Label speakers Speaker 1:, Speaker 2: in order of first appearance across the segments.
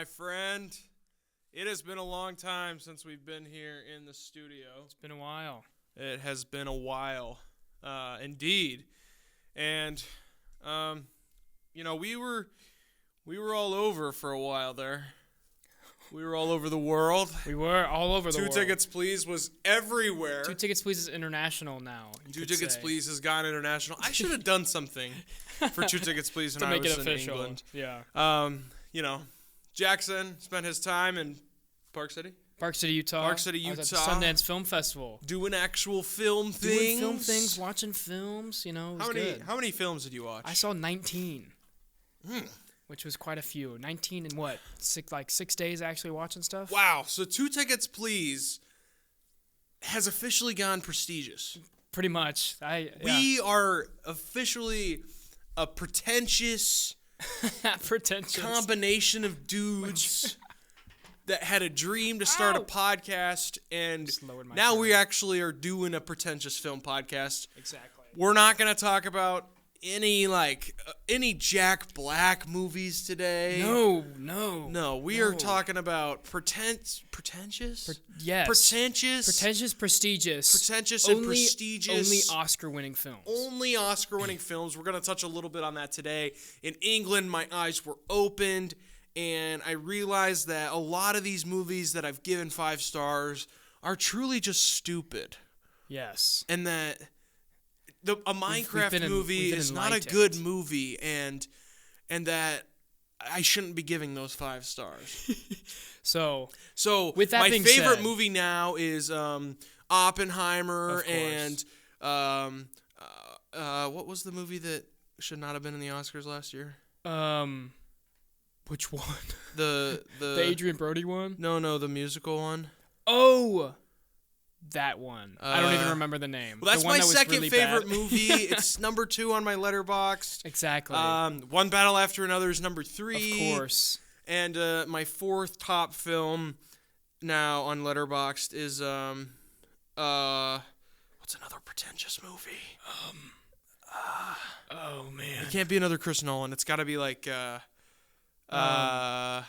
Speaker 1: my friend. It has been a long time since we've been here in the studio.
Speaker 2: It's been a while.
Speaker 1: It has been a while, indeed. And, we were all over for a while there. We were all over the world.
Speaker 2: We were all over the world.
Speaker 1: Two Tickets Please was everywhere.
Speaker 2: Two Tickets Please is international now.
Speaker 1: Two Tickets Please has gone international. I should have done something for Two Tickets Please when I was in England.
Speaker 2: Yeah.
Speaker 1: Jackson spent his time in Park City,
Speaker 2: Utah.
Speaker 1: I was at the
Speaker 2: Sundance Film Festival.
Speaker 1: Doing actual film things.
Speaker 2: Doing film things, watching films, it was good.
Speaker 1: How many films did you watch?
Speaker 2: I saw 19. Which was quite a few. 19 in what? 6 days actually watching stuff?
Speaker 1: Wow. So Two Tickets Please has officially gone prestigious.
Speaker 2: Pretty much.
Speaker 1: We are officially a pretentious combination of dudes that had a dream to start a podcast, and now we actually are doing a pretentious film podcast.
Speaker 2: Exactly.
Speaker 1: We're not going to talk about any Jack Black movies today.
Speaker 2: No.
Speaker 1: We are talking about pretentious.
Speaker 2: Yes.
Speaker 1: Pretentious,
Speaker 2: prestigious.
Speaker 1: and prestigious.
Speaker 2: Only Oscar-winning films.
Speaker 1: Only Oscar-winning films. We're going to touch a little bit on that today. In England, my eyes were opened, and I realized that a lot of these movies that I've given 5 stars are truly just stupid.
Speaker 2: Yes.
Speaker 1: And that a Minecraft movie is not a good movie, and that I shouldn't be giving those 5 stars.
Speaker 2: So
Speaker 1: with that being said, my favorite movie now is Oppenheimer, and what was the movie that should not have been in the Oscars last year?
Speaker 2: Which one?
Speaker 1: The
Speaker 2: Adrian Brody one?
Speaker 1: No, the musical one.
Speaker 2: Oh, that one. I don't even remember the name.
Speaker 1: Well, that's
Speaker 2: the one
Speaker 1: my
Speaker 2: that was
Speaker 1: second
Speaker 2: really
Speaker 1: favorite
Speaker 2: bad.
Speaker 1: movie. It's number 2 on my Letterboxd.
Speaker 2: Exactly.
Speaker 1: One Battle After Another is number 3.
Speaker 2: Of course.
Speaker 1: And my 4th top film now on Letterboxd is what's another pretentious movie?
Speaker 2: Oh man.
Speaker 1: It can't be another Chris Nolan. It's got to be like Hamnet.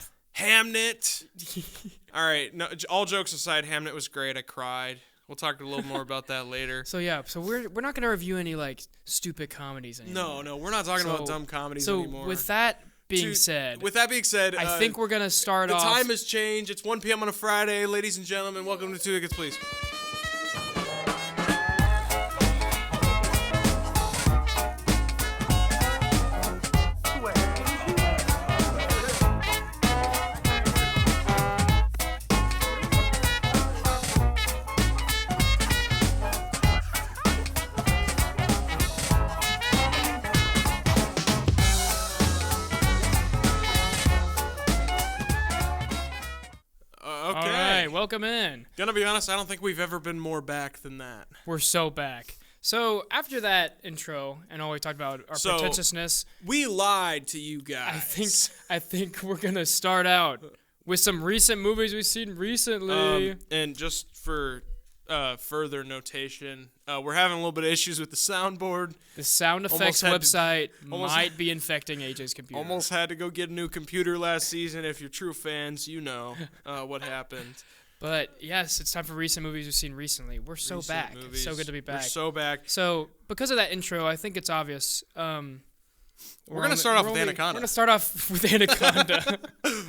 Speaker 1: All right. No, all jokes aside, Hamnet was great. I cried. We'll talk a little more about that later.
Speaker 2: So we're not gonna review any stupid comedies anymore.
Speaker 1: No, we're not talking about dumb comedies anymore.
Speaker 2: So with that being said, I think we're gonna start off.
Speaker 1: The time has changed. It's 1 p.m. on a Friday, ladies and gentlemen. Welcome to Two Tickets Please.
Speaker 2: Welcome in.
Speaker 1: Gonna be honest, I don't think we've ever been more back than that.
Speaker 2: We're so back. So after that intro and all we talked about our pretentiousness,
Speaker 1: we lied to you guys.
Speaker 2: I think we're gonna start out with some recent movies we've seen recently.
Speaker 1: And just for further notation, we're having a little bit of issues with the soundboard.
Speaker 2: The sound effects website might be infecting AJ's computer.
Speaker 1: Almost had to go get a new computer last season. If you're true fans, you know what happened.
Speaker 2: But yes, it's time for recent movies we've seen recently. We're so back. It's so good to be back.
Speaker 1: We're so back.
Speaker 2: So because of that intro, I think it's obvious.
Speaker 1: We're going to start off with Anaconda.
Speaker 2: We're going to start off with Anaconda.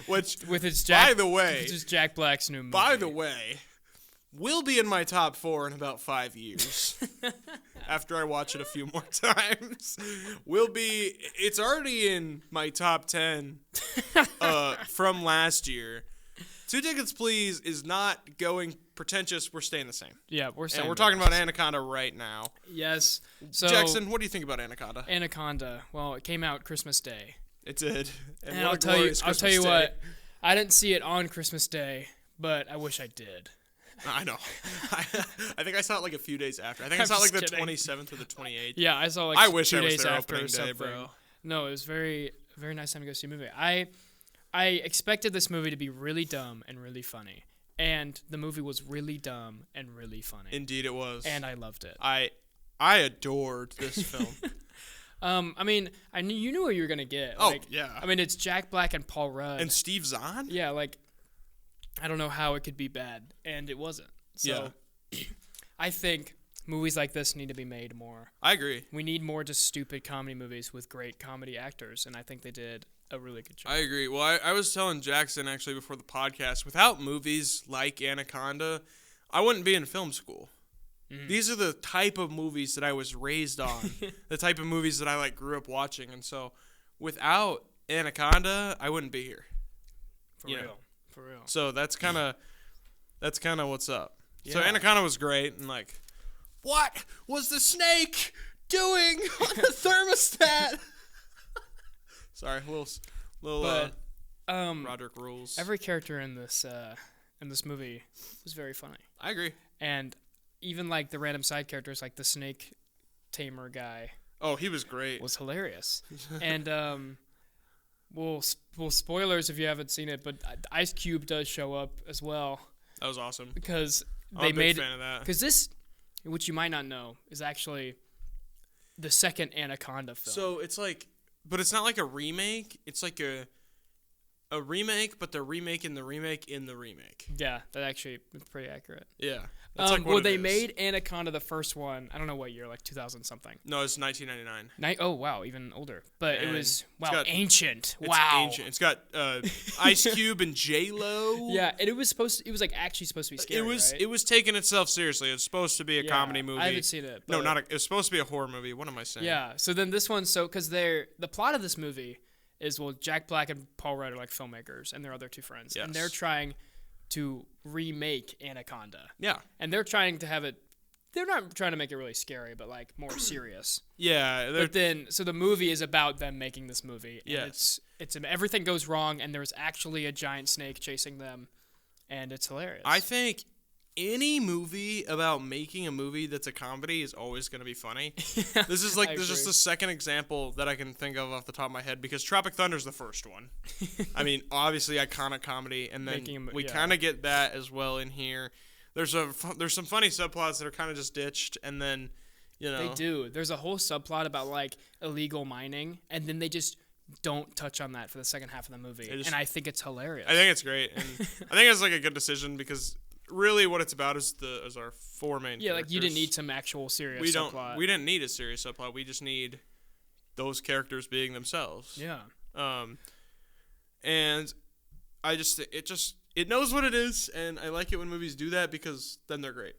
Speaker 1: Which,
Speaker 2: with its
Speaker 1: by the way,
Speaker 2: which is Jack Black's new movie.
Speaker 1: By the way, will be in my top 4 in about 5 years. After I watch it a few more times. It's already in my top 10 from last year. Two Tickets Please is not going pretentious. We're staying the same.
Speaker 2: Yeah, we're staying.
Speaker 1: And we're talking about Anaconda right now.
Speaker 2: Yes. So
Speaker 1: Jackson, what do you think about Anaconda?
Speaker 2: Anaconda. Well, it came out Christmas Day.
Speaker 1: It did.
Speaker 2: And I'll tell you what. I didn't see it on Christmas Day, but I wish I did.
Speaker 1: I know. I think I saw it like a few days after. I think I saw it like the 27th or the 28th.
Speaker 2: Yeah, I saw like
Speaker 1: I wish
Speaker 2: 2
Speaker 1: I was
Speaker 2: days
Speaker 1: there
Speaker 2: after
Speaker 1: opening
Speaker 2: or something.
Speaker 1: day, bro.
Speaker 2: No, it was very, very nice time to go see a movie. I expected this movie to be really dumb and really funny. And the movie was really dumb and really funny.
Speaker 1: Indeed it was.
Speaker 2: And I loved it.
Speaker 1: I adored this film.
Speaker 2: I mean, you knew what you were gonna get.
Speaker 1: Oh,
Speaker 2: Like,
Speaker 1: yeah.
Speaker 2: I mean, it's Jack Black and Paul Rudd.
Speaker 1: And Steve Zahn?
Speaker 2: Yeah, like, I don't know how it could be bad, and it wasn't. So, I think movies like this need to be made more.
Speaker 1: I agree.
Speaker 2: We need more just stupid comedy movies with great comedy actors, and I think they did a really good job.
Speaker 1: I agree. Well, I was telling Jackson, actually, before the podcast, without movies like Anaconda, I wouldn't be in film school. These are the type of movies that I was raised on, the type of movies that I like grew up watching, and so without Anaconda, I wouldn't be here.
Speaker 2: For real.
Speaker 1: So that's kind of what's up. So
Speaker 2: Yeah.
Speaker 1: Anaconda was great, and like, what was the snake doing on the thermostat? Sorry, little
Speaker 2: But
Speaker 1: Roderick rules.
Speaker 2: every character in this movie was very funny,
Speaker 1: I agree.
Speaker 2: and even like the random side characters, like the snake tamer guy,
Speaker 1: Oh, he was great.
Speaker 2: was hilarious. And well, spoilers if you haven't seen it, but Ice Cube does show up as well
Speaker 1: That was awesome.
Speaker 2: because
Speaker 1: I'm
Speaker 2: they
Speaker 1: a big
Speaker 2: made
Speaker 1: fan of that.
Speaker 2: because this, which you might not know, is actually the second Anaconda film.
Speaker 1: So it's like, but it's not like a remake. It's like a remake, but they're remaking the remake in the remake.
Speaker 2: yeah, that actually is pretty accurate.
Speaker 1: Yeah. That's like
Speaker 2: Well,
Speaker 1: what
Speaker 2: they
Speaker 1: it is.
Speaker 2: made Anaconda the first one. I don't know what year, like 2000 something.
Speaker 1: No, it's 1999.
Speaker 2: Oh wow, even older. But it
Speaker 1: And
Speaker 2: was
Speaker 1: it's got-
Speaker 2: ancient.
Speaker 1: It's
Speaker 2: Wow.
Speaker 1: ancient. It's got Ice Cube and J-Lo.
Speaker 2: Yeah, and it was like actually supposed to be scary. right?
Speaker 1: It was taking itself seriously. It's supposed to be a
Speaker 2: Yeah,
Speaker 1: comedy movie.
Speaker 2: I haven't seen it.
Speaker 1: No,
Speaker 2: but-
Speaker 1: not a. It's supposed to be a horror movie. What am I saying?
Speaker 2: Yeah. So then this one, because the plot of this movie is, well, Jack Black and Paul Rudd are like filmmakers, and their other two friends, and they're
Speaker 1: Yes.
Speaker 2: trying to remake Anaconda,
Speaker 1: Yeah.
Speaker 2: and they're trying to have it. They're not trying to make it really scary, but like more serious.
Speaker 1: Yeah.
Speaker 2: But then, so the movie is about them making this movie. And
Speaker 1: Yes.
Speaker 2: it's everything goes wrong, and there's actually a giant snake chasing them, and it's hilarious.
Speaker 1: I think any movie about making a movie that's a comedy is always going to be funny. This is like
Speaker 2: I
Speaker 1: this is just
Speaker 2: agree.
Speaker 1: the second example that I can think of off the top of my head because Tropic Thunder's the first one. I mean, obviously iconic comedy, and then we kind of get that as well in here. There's some funny subplots that are kind of just ditched, and then
Speaker 2: They do. There's a whole subplot about like illegal mining, and then they just don't touch on that for the second half of the movie, and I think it's hilarious.
Speaker 1: I think it's great, and I think it's like a good decision because really what it's about is our four main characters.
Speaker 2: like you didn't need some actual serious subplot.
Speaker 1: We didn't need a serious subplot. We just need those characters being themselves.
Speaker 2: Yeah.
Speaker 1: And it knows what it is, and I like it when movies do that because then they're great,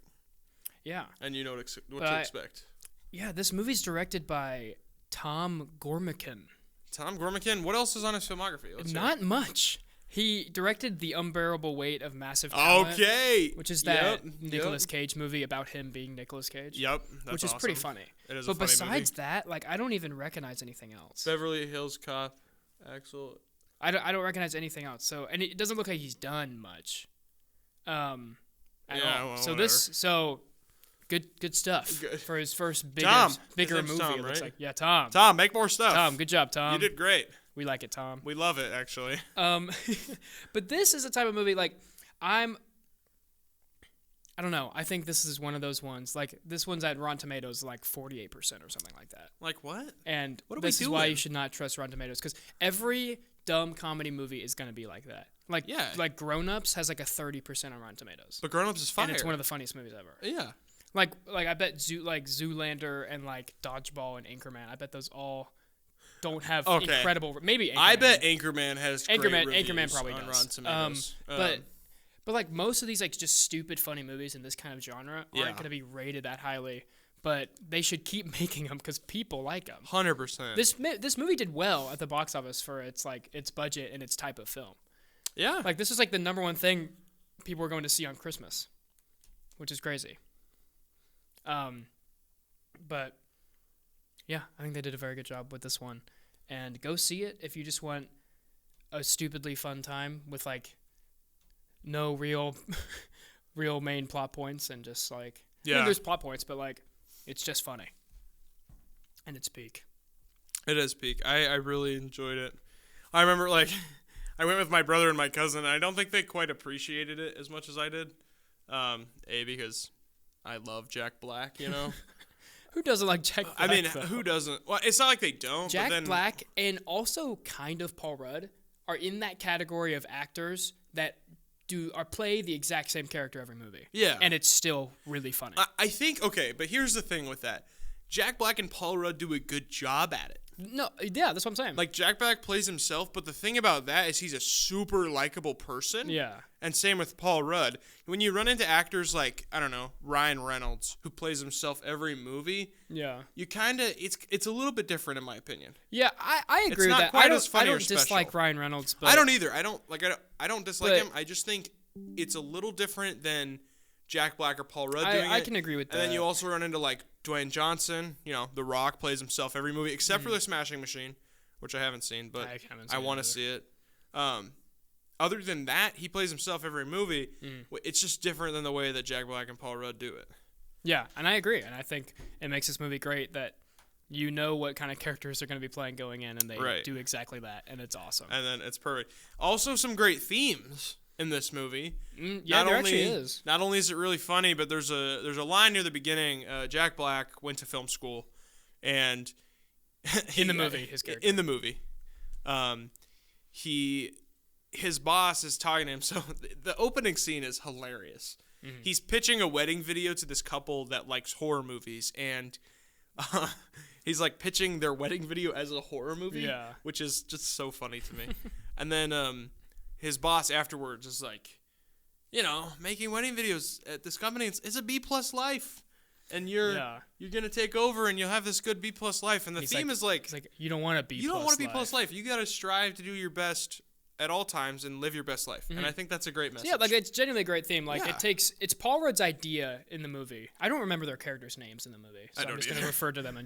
Speaker 2: Yeah.
Speaker 1: and you know what to expect.
Speaker 2: Yeah, this movie's directed by Tom Gormican.
Speaker 1: Tom Gormican. What else is on his filmography? Let's
Speaker 2: Not much. He directed The Unbearable Weight of Massive Talent.
Speaker 1: Okay.
Speaker 2: Which is that Nicolas Cage movie about him being Nicolas Cage.
Speaker 1: Yep. That's
Speaker 2: which is
Speaker 1: awesome.
Speaker 2: pretty funny.
Speaker 1: It is
Speaker 2: but
Speaker 1: a funny
Speaker 2: besides
Speaker 1: movie.
Speaker 2: that, like, I don't even recognize anything else.
Speaker 1: Beverly Hills Cop, Axel.
Speaker 2: I don't recognize anything else. So, and it doesn't look like he's done much. At all.
Speaker 1: Well,
Speaker 2: So
Speaker 1: whatever.
Speaker 2: good stuff
Speaker 1: Good.
Speaker 2: for his first
Speaker 1: Tom. His
Speaker 2: bigger
Speaker 1: name's
Speaker 2: movie.
Speaker 1: Tom,
Speaker 2: It looks
Speaker 1: right?
Speaker 2: like. Yeah, Tom.
Speaker 1: Tom, make more stuff.
Speaker 2: Tom, good job, Tom.
Speaker 1: You did great.
Speaker 2: We like it, Tom.
Speaker 1: We love it, actually.
Speaker 2: But this is the type of movie like I don't know. I think this is one of those ones. Like this one's at Rotten Tomatoes like 48% or something like that.
Speaker 1: Like what?
Speaker 2: And
Speaker 1: What are we
Speaker 2: this is why
Speaker 1: doing?
Speaker 2: you should not trust Rotten Tomatoes because every dumb comedy movie is going to be like that. Like
Speaker 1: Yeah.
Speaker 2: like Grown Ups has like a 30% on Rotten Tomatoes.
Speaker 1: But Grown Ups is fire.
Speaker 2: And it's one of the funniest movies ever.
Speaker 1: Yeah.
Speaker 2: Like I bet Zoolander and like Dodgeball and Anchorman. I bet those all don't have incredible. Maybe Anchorman.
Speaker 1: I bet Anchorman has great reviews
Speaker 2: Anchorman probably
Speaker 1: on
Speaker 2: does.
Speaker 1: Rotten Tomatoes.
Speaker 2: But like most of these like just stupid funny movies in this kind of genre aren't going to be rated that highly. But they should keep making them because people like them.
Speaker 1: 100%.
Speaker 2: This movie did well at the box office for its budget and its type of film.
Speaker 1: Yeah.
Speaker 2: Like this was like the number one thing people were going to see on Christmas, which is crazy. But yeah, I think they did a very good job with this one. And go see it if you just want a stupidly fun time with like no real main plot points and just like I mean, there's plot points, but like it's just funny. And it's peak.
Speaker 1: It is peak. I really enjoyed it. I remember like I went with my brother and my cousin, and I don't think they quite appreciated it as much as I did. Because I love Jack Black, you know.
Speaker 2: Who doesn't like Jack Black?
Speaker 1: I mean,
Speaker 2: though?
Speaker 1: who doesn't? Well, it's not like they don't.
Speaker 2: Jack
Speaker 1: but then,
Speaker 2: Black and also kind of Paul Rudd are in that category of actors that play the exact same character every movie.
Speaker 1: Yeah.
Speaker 2: And it's still really funny.
Speaker 1: I think, okay, but here's the thing with that. Jack Black and Paul Rudd do a good job at it.
Speaker 2: No, yeah, that's what I'm saying.
Speaker 1: Like, Jack Black plays himself, but the thing about that is he's a super likable person.
Speaker 2: Yeah.
Speaker 1: And same with Paul Rudd. When you run into actors like, I don't know, Ryan Reynolds, who plays himself every movie,
Speaker 2: Yeah.
Speaker 1: you kind of, it's a little bit different in my opinion.
Speaker 2: Yeah, I agree
Speaker 1: not
Speaker 2: with that.
Speaker 1: quite
Speaker 2: I
Speaker 1: as funny or
Speaker 2: don't dislike
Speaker 1: special.
Speaker 2: Ryan Reynolds, but
Speaker 1: I don't either. I don't dislike
Speaker 2: But-
Speaker 1: him. I just think it's a little different than Jack Black or Paul Rudd doing it.
Speaker 2: I can agree with that.
Speaker 1: And then you also run into like Dwayne Johnson. You know, The Rock plays himself every movie except
Speaker 2: Mm-hmm.
Speaker 1: for The Smashing Machine, which I haven't seen, but
Speaker 2: I haven't
Speaker 1: I
Speaker 2: seen
Speaker 1: want
Speaker 2: it
Speaker 1: to see it. Other than that, he plays himself every movie. It's just different than the way that Jack Black and Paul Rudd do it.
Speaker 2: Yeah, and I agree. And I think it makes this movie great that you know what kind of characters they're going to be playing going in, and they
Speaker 1: Right.
Speaker 2: do exactly that, and it's awesome.
Speaker 1: And then it's perfect. Also, some great themes in this movie.
Speaker 2: Yeah, there actually is.
Speaker 1: Not only is it really funny, but there's a line near the beginning. Jack Black went to film school, and
Speaker 2: In the movie, his character.
Speaker 1: In the movie, his boss is talking to him. So the opening scene is hilarious.
Speaker 2: Mm-hmm.
Speaker 1: He's pitching a wedding video to this couple that likes horror movies, and he's like pitching their wedding video as a horror movie,
Speaker 2: Yeah.
Speaker 1: which is just so funny to me. And then his boss afterwards is like, you know, making wedding videos at this company, it's a B+ life. And you're gonna take over, and you'll have this good B+ life. And the theme is like,
Speaker 2: He's like, you don't want to be.
Speaker 1: you don't want to be plus life. You gotta strive to do your best at all times and live your best life. And I think that's a great message.
Speaker 2: Yeah, like it's genuinely a great theme. Like
Speaker 1: Yeah.
Speaker 2: it's Paul Rudd's idea in the movie. I don't remember their characters' names in the movie, so
Speaker 1: I
Speaker 2: I'm
Speaker 1: don't
Speaker 2: just going to
Speaker 1: either.
Speaker 2: refer to them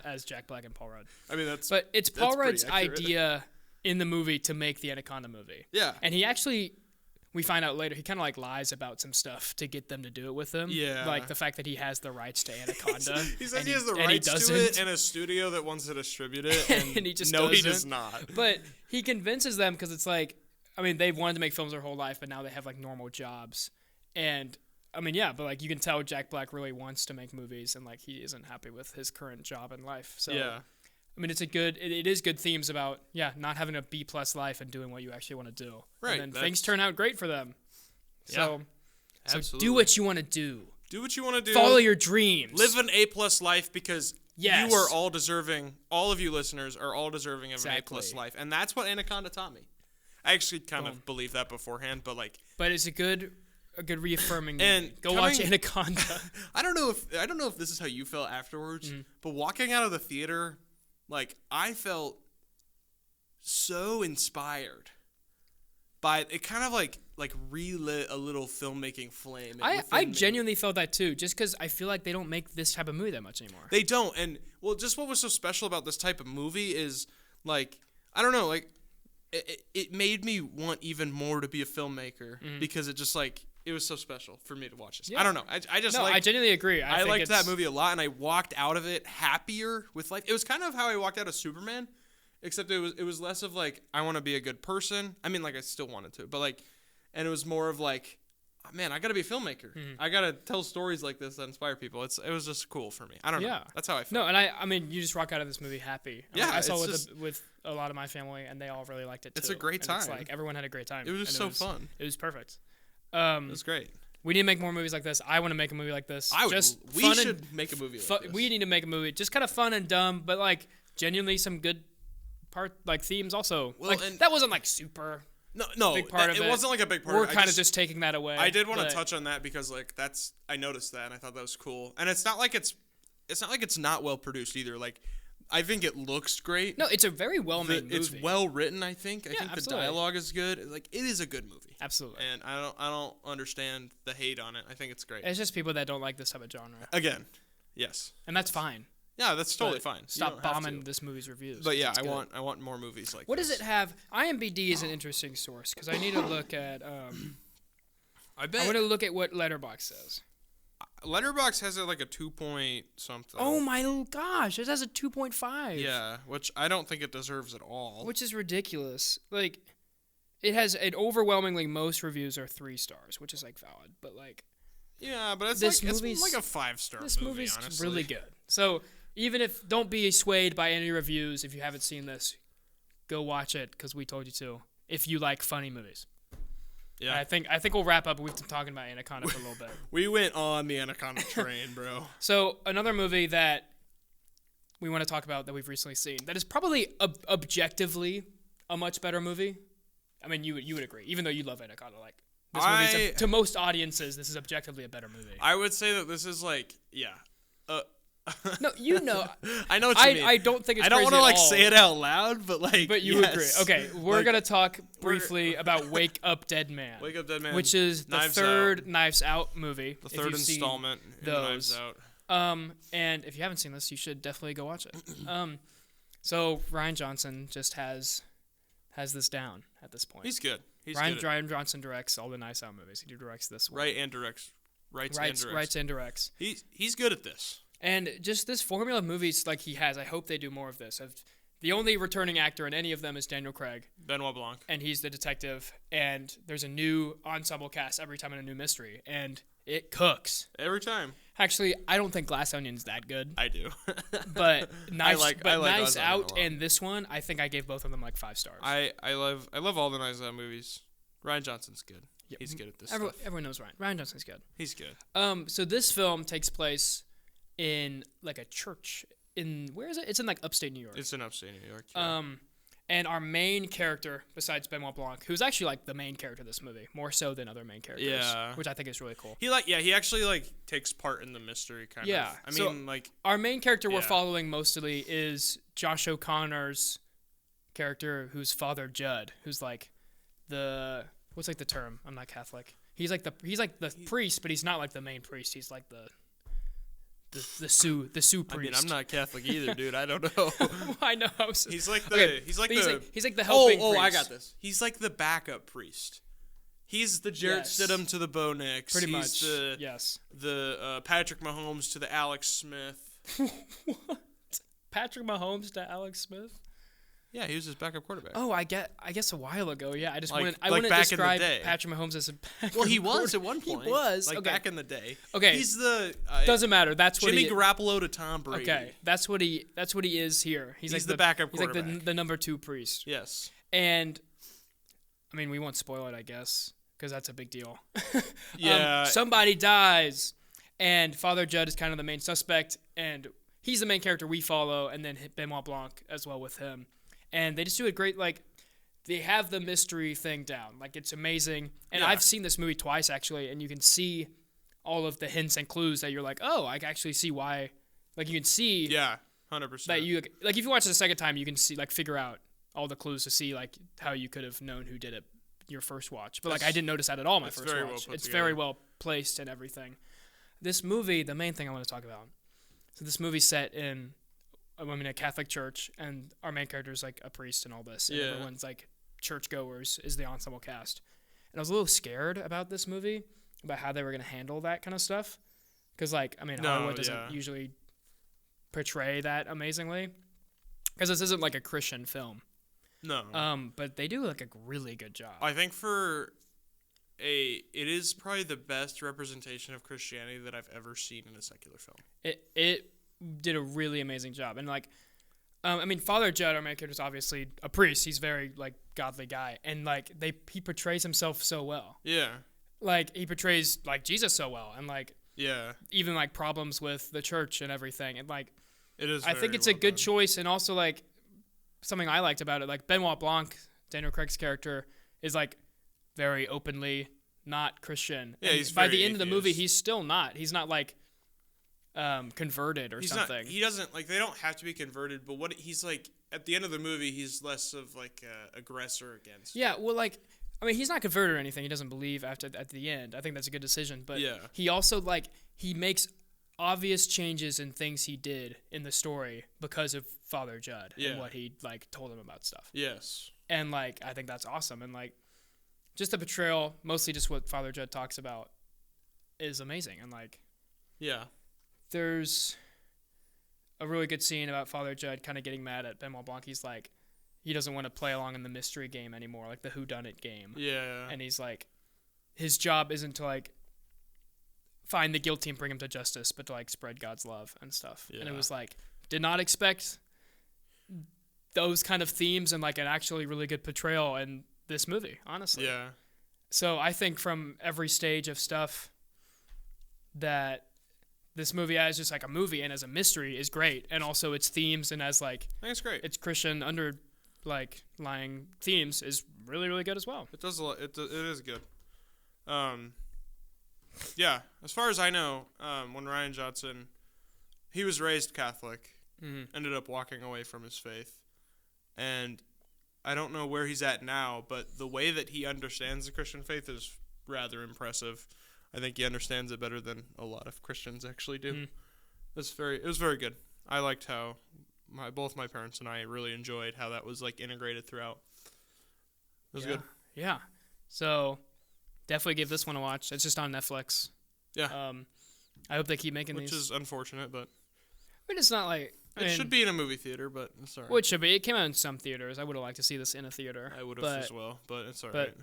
Speaker 2: as Jack Black and Paul Rudd.
Speaker 1: I mean,
Speaker 2: But it's Paul
Speaker 1: pretty
Speaker 2: Rudd's
Speaker 1: accurate.
Speaker 2: idea in the movie to make the Anaconda movie.
Speaker 1: Yeah.
Speaker 2: And he actually, we find out later, he kind of like lies about some stuff to get them to do it with him.
Speaker 1: Yeah.
Speaker 2: Like the fact that he has the rights to Anaconda.
Speaker 1: He says
Speaker 2: and
Speaker 1: he has the
Speaker 2: and
Speaker 1: rights to
Speaker 2: doesn't.
Speaker 1: it, and a studio that wants to distribute it, and,
Speaker 2: And he just
Speaker 1: no, he
Speaker 2: doesn't.
Speaker 1: does not.
Speaker 2: But he convinces them because it's like, I mean, they've wanted to make films their whole life, but now they have like normal jobs. And I mean, yeah, but like you can tell Jack Black really wants to make movies, and like he isn't happy with his current job in life. So
Speaker 1: Yeah.
Speaker 2: I mean, it is good themes about not having a B+ life and doing what you actually want to do.
Speaker 1: Right,
Speaker 2: And then things turn out great for them. So
Speaker 1: Absolutely.
Speaker 2: do what you want to do.
Speaker 1: Do what you want to do.
Speaker 2: Follow your dreams.
Speaker 1: Live an A+ life, because
Speaker 2: Yes.
Speaker 1: you are all deserving. All of you listeners are all deserving of
Speaker 2: Exactly.
Speaker 1: an A+ life, and that's what Anaconda taught me. I actually kind of believed that beforehand, but like,
Speaker 2: But it's a good reaffirming movie.
Speaker 1: And
Speaker 2: Go watch
Speaker 1: coming-
Speaker 2: Anaconda.
Speaker 1: I don't know if this is how you felt afterwards, but walking out of the theater, like, I felt so inspired by it. Kind of like relit a little filmmaking flame.
Speaker 2: I
Speaker 1: within me.
Speaker 2: genuinely felt that too, just because I feel like they don't make this type of movie that much anymore.
Speaker 1: They don't, and well, just what was so special about this type of movie is like, I don't know, like it made me want even more to be a filmmaker, because it just like it was so special for me to watch this.
Speaker 2: Yeah.
Speaker 1: I don't know, I just
Speaker 2: No,
Speaker 1: like
Speaker 2: I genuinely agree.
Speaker 1: I
Speaker 2: think
Speaker 1: liked that
Speaker 2: it's-
Speaker 1: movie a lot, and I walked out of it happier with life. It was kind of how I walked out of Superman, except it was less of like, I want to be a good person. I mean, like, I still wanted to, but like, and it was more of like, oh, man, I got to be a filmmaker. I got to tell stories like this that inspire people. It was just cool for me. I don't know.
Speaker 2: Yeah.
Speaker 1: That's how I felt.
Speaker 2: No, and I mean, you just walk out of this movie happy.
Speaker 1: Yeah,
Speaker 2: I saw
Speaker 1: it's
Speaker 2: it with a lot of my family, and they all really liked it too.
Speaker 1: It's a great
Speaker 2: And It's
Speaker 1: time.
Speaker 2: like everyone had a great time.
Speaker 1: It was just
Speaker 2: and
Speaker 1: so fun.
Speaker 2: It was perfect.
Speaker 1: It was great.
Speaker 2: We need to make more movies like this. I want to make a movie like this.
Speaker 1: We
Speaker 2: fun
Speaker 1: should
Speaker 2: and,
Speaker 1: make a movie like this.
Speaker 2: We need to make a movie, just kind of fun and dumb, but like genuinely some good themes also.
Speaker 1: Well,
Speaker 2: like
Speaker 1: and-
Speaker 2: that wasn't like super.
Speaker 1: No,
Speaker 2: big part of
Speaker 1: it
Speaker 2: it.
Speaker 1: wasn't like a big part.
Speaker 2: We're
Speaker 1: of it.
Speaker 2: kind of just taking that away.
Speaker 1: I did want to
Speaker 2: but-
Speaker 1: touch on that because like I noticed that and I thought that was cool. And it's not like it's not well produced either. Like, I think it looks great.
Speaker 2: No, it's a very well made movie.
Speaker 1: It's well written. I think. I
Speaker 2: Yeah,
Speaker 1: think
Speaker 2: absolutely.
Speaker 1: the dialogue is good. Like, it is a good movie.
Speaker 2: Absolutely.
Speaker 1: And I don't understand the hate on it. I think it's great.
Speaker 2: It's just people that don't like this type of genre,
Speaker 1: Again, yes.
Speaker 2: and that's fine.
Speaker 1: Yeah, that's totally
Speaker 2: But
Speaker 1: fine. You
Speaker 2: Stop
Speaker 1: don't have
Speaker 2: bombing
Speaker 1: to.
Speaker 2: this movie's reviews.
Speaker 1: But yeah,
Speaker 2: It's
Speaker 1: I
Speaker 2: good.
Speaker 1: want more movies like
Speaker 2: What
Speaker 1: this.
Speaker 2: does it have? IMDb is an interesting source because I need to look at.
Speaker 1: I
Speaker 2: I
Speaker 1: bet
Speaker 2: want to look at what Letterboxd says.
Speaker 1: Letterboxd has it like a 2 point something.
Speaker 2: Oh my gosh, it has a 2.5.
Speaker 1: Yeah, which I don't think it deserves at all.
Speaker 2: Which is ridiculous. Like, it has an overwhelmingly most reviews are 3 stars, which is like valid, but like,
Speaker 1: Yeah, but it's
Speaker 2: This
Speaker 1: like it's
Speaker 2: movie's-
Speaker 1: like a 5-star
Speaker 2: This
Speaker 1: movie,
Speaker 2: movie's
Speaker 1: honestly.
Speaker 2: really good. So even if don't be swayed by any reviews if you haven't seen this, go watch it because we told you to. If you like funny movies.
Speaker 1: Yeah.
Speaker 2: I think we'll wrap up. We've been talking about Anaconda for a little bit.
Speaker 1: We went on the Anaconda train, bro.
Speaker 2: So another movie that we want to talk about that we've recently seen that is probably objectively a much better movie. I mean, you would agree, even though you love Anaconda. Like this movie, to most audiences, this is objectively a better movie.
Speaker 1: I would say that this is like, yeah.
Speaker 2: No, you know.
Speaker 1: I know what you mean.
Speaker 2: I don't think it's
Speaker 1: I don't
Speaker 2: want to
Speaker 1: say it out loud, but like.
Speaker 2: But you agree. Okay, we're
Speaker 1: Like,
Speaker 2: going to talk briefly about Wake Up Dead Man.
Speaker 1: Wake Up Dead Man.
Speaker 2: Which is the
Speaker 1: Knives
Speaker 2: third
Speaker 1: Out.
Speaker 2: Knives Out movie.
Speaker 1: The
Speaker 2: if
Speaker 1: third
Speaker 2: you've seen
Speaker 1: installment in
Speaker 2: those.
Speaker 1: Knives Out.
Speaker 2: And if you haven't seen this, you should definitely go watch it. So Ryan Johnson just has this down at this point.
Speaker 1: He's good. He's
Speaker 2: Ryan
Speaker 1: good.
Speaker 2: Johnson directs all the Knives Out movies. He directs this one.
Speaker 1: Writes and directs.
Speaker 2: Writes and directs.
Speaker 1: He's good at this.
Speaker 2: And just this formula of movies like he has, I hope they do more of this. The only returning actor in any of them is Daniel Craig.
Speaker 1: Benoit Blanc.
Speaker 2: And he's the detective. And there's a new ensemble cast every time in a new mystery. And it cooks.
Speaker 1: Every time.
Speaker 2: Actually, I don't think Glass Onion's that good.
Speaker 1: I do.
Speaker 2: But Knives
Speaker 1: Glass Onion
Speaker 2: Out
Speaker 1: a lot.
Speaker 2: and this one, I think I gave both of them like 5 stars.
Speaker 1: I love all the Knives Out movies. Ryan Johnson's good.
Speaker 2: Yep.
Speaker 1: He's good at this
Speaker 2: Everyone knows Ryan. Ryan Johnson's good.
Speaker 1: He's good.
Speaker 2: So this film takes place in like a church where is it? It's in like upstate New York.
Speaker 1: It's in upstate New York. Yeah.
Speaker 2: And our main character, besides Benoit Blanc, who's actually like the main character of this movie, more so than other main characters,
Speaker 1: Yeah.
Speaker 2: which I think is really cool.
Speaker 1: He actually like takes part in the mystery kind of. I mean, like
Speaker 2: our main character we're
Speaker 1: Yeah.
Speaker 2: following mostly is Josh O'Connor's character, who's Father Judd, who's like what's like the term? I'm not Catholic. He's like the priest, but he's not like the main priest. He's like the Sioux priest.
Speaker 1: I mean, I'm not Catholic either, dude. I don't know.
Speaker 2: I know.
Speaker 1: He's like the
Speaker 2: Okay,
Speaker 1: he's like
Speaker 2: but
Speaker 1: the
Speaker 2: he's like the helping
Speaker 1: Oh, I
Speaker 2: priest.
Speaker 1: got this. He's like the backup priest. He's the Jarrett
Speaker 2: Yes.
Speaker 1: Stidham to the Bo Nix.
Speaker 2: Pretty
Speaker 1: He's
Speaker 2: much. Yes.
Speaker 1: the Patrick Mahomes to the Alex Smith.
Speaker 2: What? Patrick Mahomes to Alex Smith?
Speaker 1: Yeah, he was his backup quarterback.
Speaker 2: Oh, I guess a while ago. Yeah, I just
Speaker 1: Like-
Speaker 2: wouldn't. I
Speaker 1: like
Speaker 2: wouldn't
Speaker 1: back in the
Speaker 2: describe
Speaker 1: day.
Speaker 2: Patrick Mahomes as a backup
Speaker 1: Well, he was
Speaker 2: quarterback.
Speaker 1: at one point.
Speaker 2: He was.
Speaker 1: like
Speaker 2: Okay.
Speaker 1: back in the day.
Speaker 2: Okay.
Speaker 1: He's the
Speaker 2: Doesn't matter. That's what
Speaker 1: Jimmy
Speaker 2: he.
Speaker 1: Garoppolo to Tom Brady.
Speaker 2: Okay, that's what he is here. He's like
Speaker 1: the backup
Speaker 2: He's like
Speaker 1: quarterback.
Speaker 2: the number 2 priest.
Speaker 1: Yes.
Speaker 2: And I mean, we won't spoil it, I guess, because that's a big deal.
Speaker 1: Yeah.
Speaker 2: Somebody dies, and Father Judd is kind of the main suspect, and he's the main character we follow, and then Benoit Blanc as well with him. And they just do a great, like, they have the mystery thing down. Like, it's amazing. And
Speaker 1: Yeah.
Speaker 2: I've seen this movie twice, actually, and you can see all of the hints and clues that you're like, oh, I can actually see why. Like, you can see
Speaker 1: Yeah. 100%.
Speaker 2: that you, like, if you watch it a second time, you can see, like, figure out all the clues to see, like, how you could have known who did it your first watch. But, like, I didn't notice that at all my
Speaker 1: it's
Speaker 2: first
Speaker 1: very well
Speaker 2: watch.
Speaker 1: put
Speaker 2: It's
Speaker 1: together.
Speaker 2: very well placed and everything. This movie, the main thing I want to talk about. So this movie's set in, a Catholic church, and our main character is like a priest and all this. And
Speaker 1: Yeah.
Speaker 2: everyone's like churchgoers is the ensemble cast. And I was a little scared about this movie, about how they were going to handle that kind of stuff. Because, like, I mean, Hollywood doesn't usually portray that amazingly. Because this isn't like a Christian film.
Speaker 1: No.
Speaker 2: But they do like a really good job.
Speaker 1: I think it is probably the best representation of Christianity that I've ever seen in a secular film.
Speaker 2: It did a really amazing job. And, like, I mean, Father Judd, our main character, is obviously a priest. He's a very, like, godly guy. And, like, he portrays himself so well.
Speaker 1: Yeah.
Speaker 2: Like, he portrays, like, Jesus so well. And, like,
Speaker 1: Yeah.
Speaker 2: even, like, problems with the church and everything. And, like,
Speaker 1: It is.
Speaker 2: I think it's a good choice. And also, like, something I liked about it, like, Benoit Blanc, Daniel Craig's character, is, like, very openly not Christian.
Speaker 1: Yeah,
Speaker 2: And
Speaker 1: he's
Speaker 2: by
Speaker 1: very
Speaker 2: the end of the movie,
Speaker 1: atheist.
Speaker 2: he's still not. He's not, like, converted or
Speaker 1: He's
Speaker 2: something.
Speaker 1: not. He doesn't like. They don't have to be converted. But what he's like at the end of the movie, he's less of like a aggressor against.
Speaker 2: Yeah, well, like, I mean, he's not converted or anything. He doesn't believe at the end. I think that's a good decision. But
Speaker 1: Yeah.
Speaker 2: he also, like, he makes obvious changes in things he did in the story because of Father Judd
Speaker 1: Yeah.
Speaker 2: and what he, like, told him about stuff.
Speaker 1: Yes.
Speaker 2: And, like, I think that's awesome. And, like, just the portrayal, mostly just what Father Judd talks about, is amazing. And, like,
Speaker 1: Yeah.
Speaker 2: there's a really good scene about Father Judd kind of getting mad at Benoit Blanc. He's like, he doesn't want to play along in the mystery game anymore, like the whodunit game.
Speaker 1: Yeah.
Speaker 2: And he's like, his job isn't to, like, find the guilty and bring them to justice, but to like spread God's love and stuff.
Speaker 1: Yeah.
Speaker 2: And it was like, did not expect those kind of themes and like an actually really good portrayal in this movie, honestly.
Speaker 1: Yeah.
Speaker 2: So I think from every stage of stuff that this movie as just like a movie and as a mystery is great, and also its themes and as like
Speaker 1: I think it's great.
Speaker 2: its Christian lying themes is really, really good as well.
Speaker 1: It does a lot. It is good. Yeah. As far as I know, when Ryan Johnson, he was raised Catholic, ended up walking away from his faith, and I don't know where he's at now, but the way that he understands the Christian faith is rather impressive. I think he understands it better than a lot of Christians actually do. It was very good. I liked how both my parents and I really enjoyed how that was like integrated throughout. It was good.
Speaker 2: Yeah. So definitely give this one a watch. It's just on Netflix.
Speaker 1: Yeah.
Speaker 2: I hope they keep making
Speaker 1: Which
Speaker 2: these.
Speaker 1: is unfortunate, but
Speaker 2: I mean, it's not like
Speaker 1: it should be in a movie theater, but it's alright.
Speaker 2: Well, it should be. It came out in some theaters. I would have liked to see this in a theater.
Speaker 1: I would have as well, but it's alright.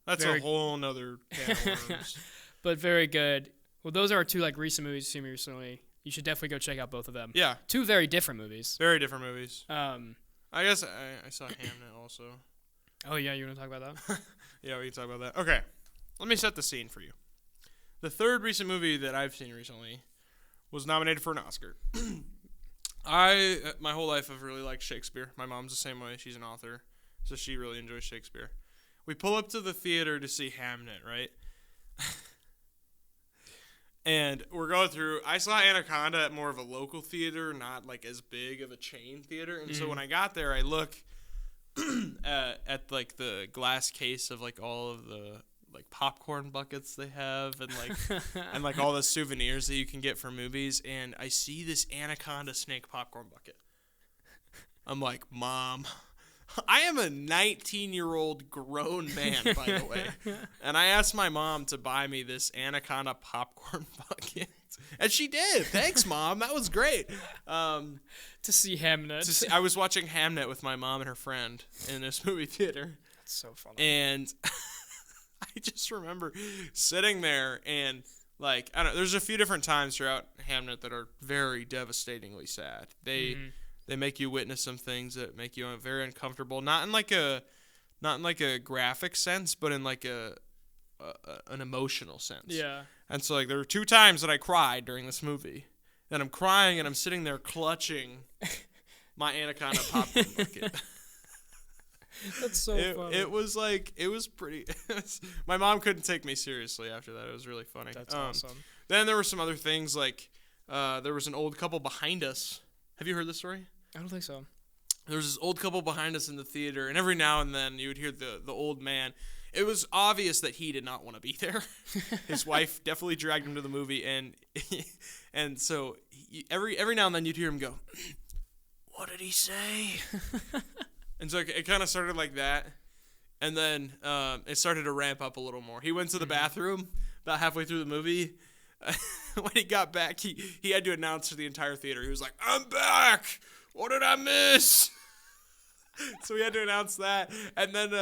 Speaker 1: That's
Speaker 2: very-
Speaker 1: a whole nother can of worms.
Speaker 2: But very good. Well, those are our two like recent movies you've seen recently. You should definitely go check out both of them.
Speaker 1: Yeah.
Speaker 2: Two very different movies.
Speaker 1: Very different movies.
Speaker 2: I
Speaker 1: guess I saw Hamnet also.
Speaker 2: Oh yeah, you want to talk about that?
Speaker 1: Yeah, we can talk about that. Okay. Let me set the scene for you. The third recent movie that I've seen recently was nominated for an Oscar. My whole life I've really liked Shakespeare. My mom's the same way. She's an author, so she really enjoys Shakespeare. We pull up to the theater to see Hamnet, right? And we're going through. I saw Anaconda at more of a local theater, not like as big of a chain theater. And so when I got there, I look at like the glass case of like all of the like popcorn buckets they have, and like and like all the souvenirs that you can get for movies. And I see this Anaconda snake popcorn bucket. I'm like, Mom, I am a 19-year-old grown man, by the way. And I asked my mom to buy me this Anaconda popcorn bucket. And she did. Thanks, Mom. That was great.
Speaker 2: To see Hamnet.
Speaker 1: I was watching Hamnet with my mom and her friend in this movie theater.
Speaker 2: That's so funny.
Speaker 1: And I just remember sitting there and, like, I don't know, there's a few different times throughout Hamnet that are very devastatingly sad. They make you witness some things that make you very uncomfortable, not in like a graphic sense, but in like an emotional sense.
Speaker 2: Yeah.
Speaker 1: And so like there were 2 times that I cried during this movie. And I'm crying and I'm sitting there clutching my Anaconda popcorn bucket.
Speaker 2: That's so funny.
Speaker 1: It was pretty. My mom couldn't take me seriously after that. It was really funny.
Speaker 2: That's awesome.
Speaker 1: Then there were some other things like there was an old couple behind us. Have you heard this story?
Speaker 2: I don't think so.
Speaker 1: There was this old couple behind us in the theater, and every now and then you would hear the old man. It was obvious that he did not want to be there. His wife definitely dragged him to the movie, and so every now and then you'd hear him go, "What did he say?" And so it kind of started like that, and then it started to ramp up a little more. He went to the bathroom about halfway through the movie. When he got back, he had to announce to the entire theater. He was like, "I'm back! What did I miss?" So we had to announce that. And then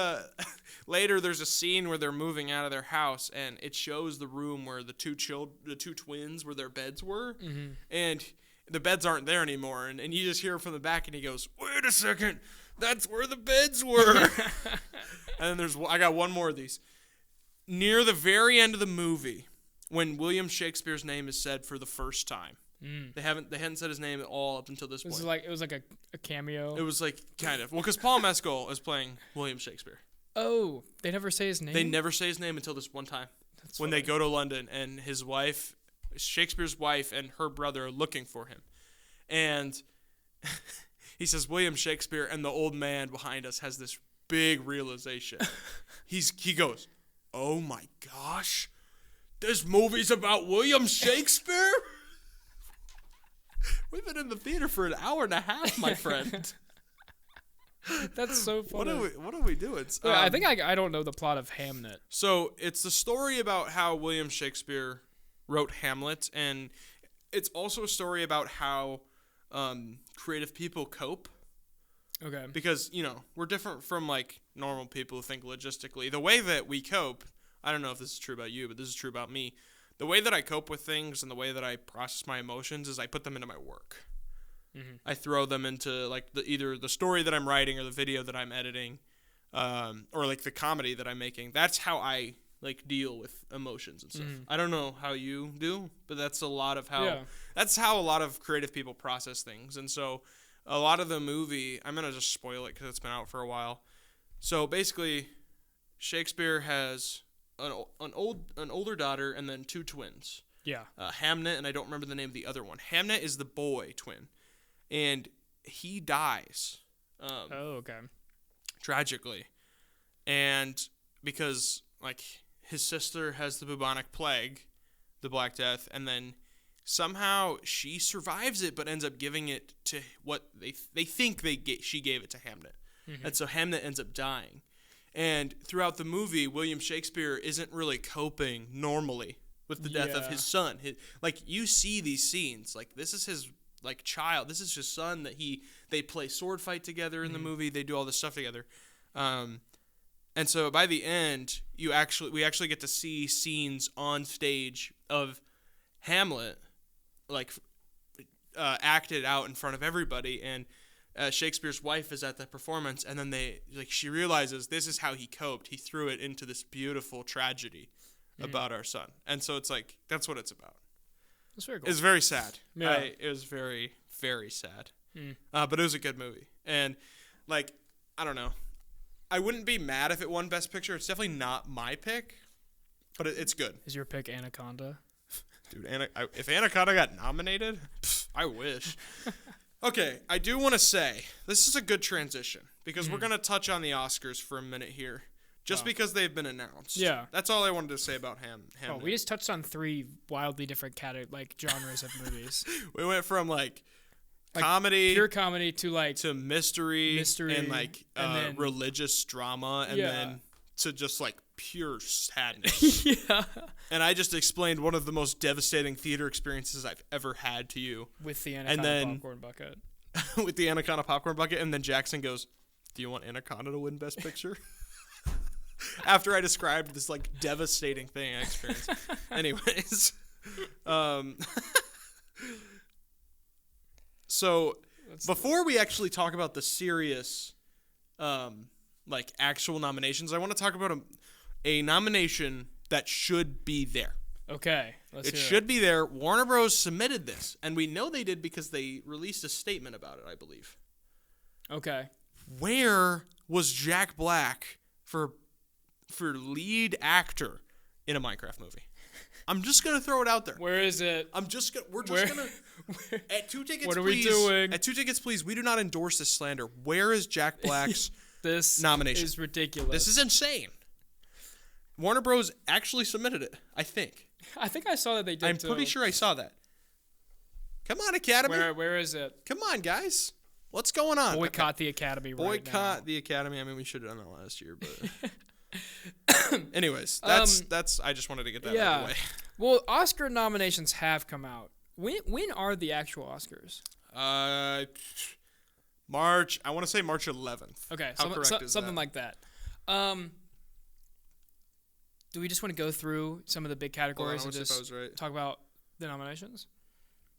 Speaker 1: later there's a scene where they're moving out of their house, and it shows the room where the two twins, where their beds were. Mm-hmm. And the beds aren't there anymore. And you just hear him from the back, and he goes, "Wait a second, that's where the beds were." And then I got one more of these. Near the very end of the movie, when William Shakespeare's name is said for the first time. They hadn't said his name at all up until this point.
Speaker 2: It was like a cameo.
Speaker 1: It was like kind of. Well, because Paul Mescal is playing William Shakespeare.
Speaker 2: Oh, they never say his name?
Speaker 1: They never say his name until this one time.
Speaker 2: That's
Speaker 1: when
Speaker 2: funny.
Speaker 1: they go to London, and his wife, Shakespeare's wife, and her brother are looking for him. And he says, "William Shakespeare," and the old man behind us has this big realization. He goes, "Oh my gosh, this movie's about William Shakespeare?" We've been in the theater for an hour and a half, my friend.
Speaker 2: That's so funny.
Speaker 1: What are we doing?
Speaker 2: I think I don't know the plot of Hamnet.
Speaker 1: So it's the story about how William Shakespeare wrote Hamlet, and it's also a story about how creative people cope.
Speaker 2: Okay.
Speaker 1: Because, we're different from like normal people who think logistically. The way that we cope, I don't know if this is true about you, but this is true about me. the way that I cope with things and the way that I process my emotions is I put them into my work.
Speaker 2: Mm-hmm.
Speaker 1: I throw them into like either the story that I'm writing or the video that I'm editing, or like the comedy that I'm making. That's how I like deal with emotions and stuff. I don't know how you do, but that's a lot of how that's how a lot of creative people process things. And so a lot of the movie, I'm gonna just spoil it because it's been out for a while. So basically, Shakespeare has an older daughter and then 2 twins.
Speaker 2: Yeah.
Speaker 1: Hamnet, and I don't remember the name of the other one. Hamnet is the boy twin, and he dies.
Speaker 2: Okay.
Speaker 1: Tragically, and because like his sister has the bubonic plague, the Black Death, and then somehow she survives it, but ends up giving it to what they think she gave it to Hamnet, and so Hamnet ends up dying. And throughout the movie, William Shakespeare isn't really coping normally with the death of his son. Like you see these scenes, like this is his like child, this is his son that they play sword fight together in the movie. They do all this stuff together. And so by the end, we actually get to see scenes on stage of Hamlet, like acted out in front of everybody, and Shakespeare's wife is at the performance, and then she realizes this is how he coped. He threw it into this beautiful tragedy about our son, and so it's like that's what it's about.
Speaker 2: That's very cool.
Speaker 1: It's very sad.
Speaker 2: Yeah.
Speaker 1: It was very, very sad, but it was a good movie, and like I don't know. I wouldn't be mad if it won Best Picture. It's definitely not my pick, but it's good.
Speaker 2: Is your pick Anaconda?
Speaker 1: Dude, if Anaconda got nominated, I wish. Okay, I do want to say, this is a good transition, because we're going to touch on the Oscars for a minute here, just because they've been announced.
Speaker 2: Yeah.
Speaker 1: That's all I wanted to say about Hamnet.
Speaker 2: Oh, we just touched on 3 wildly different genres of movies.
Speaker 1: We went from, like comedy,
Speaker 2: pure comedy to
Speaker 1: mystery and and then religious drama, and then to just like pure sadness.
Speaker 2: Yeah.
Speaker 1: And I just explained one of the most devastating theater experiences I've ever had to you
Speaker 2: with the Anaconda popcorn bucket.
Speaker 1: With the Anaconda popcorn bucket, and then Jackson goes, "Do you want Anaconda to win Best Picture?" After I described this like devastating thing I experienced. Anyways, so before we actually talk about the serious, like actual nominations, I want to talk about a nomination that should be there.
Speaker 2: Okay,
Speaker 1: it should be there. Warner Bros. Submitted this, and we know they did because they released a statement about it, I believe.
Speaker 2: Okay.
Speaker 1: Where was Jack Black for lead actor in a Minecraft movie? I'm just gonna throw it out there.
Speaker 2: Where is it?
Speaker 1: We're just gonna at 2 tickets.
Speaker 2: What are
Speaker 1: please,
Speaker 2: we doing?
Speaker 1: At 2 tickets, please. We do not endorse this slander. Where is Jack Black's
Speaker 2: this
Speaker 1: nomination?
Speaker 2: Is ridiculous.
Speaker 1: This is insane. Warner Bros. Actually submitted it, I think.
Speaker 2: I think I saw that they did.
Speaker 1: I'm pretty sure I saw that. Come on, Academy.
Speaker 2: Where is it?
Speaker 1: Come on, guys. What's going on?
Speaker 2: Boycott the Academy right now.
Speaker 1: Boycott the Academy. I mean, we should have done that last year, but anyways, that's I just wanted to get that out of the way.
Speaker 2: Well, Oscar nominations have come out. When are the actual Oscars?
Speaker 1: March. I want to say March 11th.
Speaker 2: Okay,
Speaker 1: How correct is
Speaker 2: something
Speaker 1: that?
Speaker 2: like that. Do we just want to go through some of the big categories and just talk about the nominations?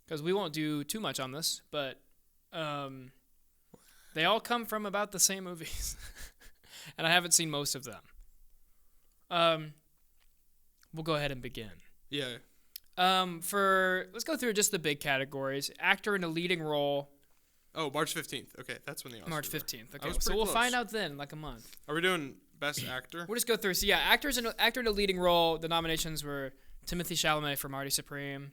Speaker 2: Because we won't do too much on this, but they all come from about the same movies, and I haven't seen most of them. We'll go ahead and begin.
Speaker 1: Yeah.
Speaker 2: Let's go through just the big categories. Actor in a leading role.
Speaker 1: Oh, March 15th. Okay, that's when the Oscars
Speaker 2: March 15th. Okay,
Speaker 1: so
Speaker 2: we'll find out then, like a month.
Speaker 1: Are we doing Best Actor?
Speaker 2: We'll just go through. So yeah, actor in a leading role. The nominations were Timothée Chalamet for Marty Supreme.